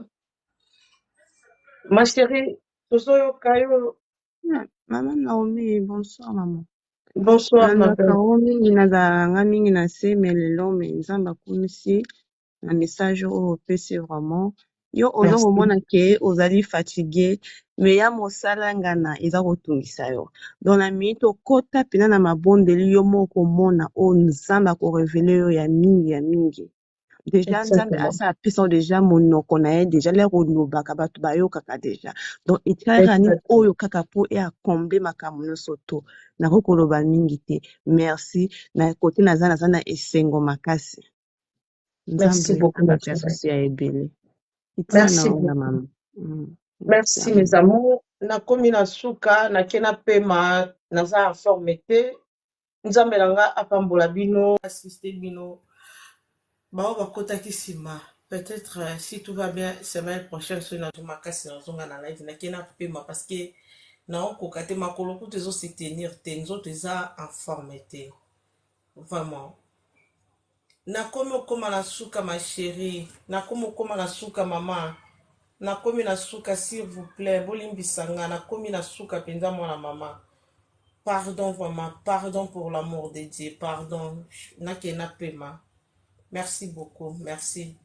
Ma chérie, Tozoyo Kayo. Maman Naomi, bonsoir maman. Bonsoir ma belle. Mingi nazalanga mingi na se melelo me nzamba kumisi na message oyo opesi vraiment yo ozokomona ke ozali fatigué me ya mosala ngana eza kotungisa yo donc na minute okota pena na mabondeli yo moko komona oyo nzambe akorevele yo ya mingi déjà nzambe asa apesa déjà monoko na ye déjà lere olobaka bato bayokaka déjà donc etikaka nini oyo kaka mpo eakomble makambo nyonso to nakoki koloba mingi te merci na kote naza na esengo makasi Merci beaucoup ma chérie. Merci beaucoup. Merci mes amours. Nakomi na suka na kena pema naza informé te nzambe nanga apambola bino assister bino. Bah, on va contacter Sima. Peut-être si tout va bien, semaine prochaine, sur notre makasi na zonga na live na kena pema parce que na on kokate makolo pour te se tenir te nzo te za informé te. Vraiment. Nakomi okoma na suka ma chérie. Nakomi okoma na suka maman. Nakomi na suka s'il vous plaît. Bolimbisanga nakomi na suka penza mwana maman. Pardon vraiment, pardon pour l'amour de Dieu, pardon. Nakena pema. Merci beaucoup, merci.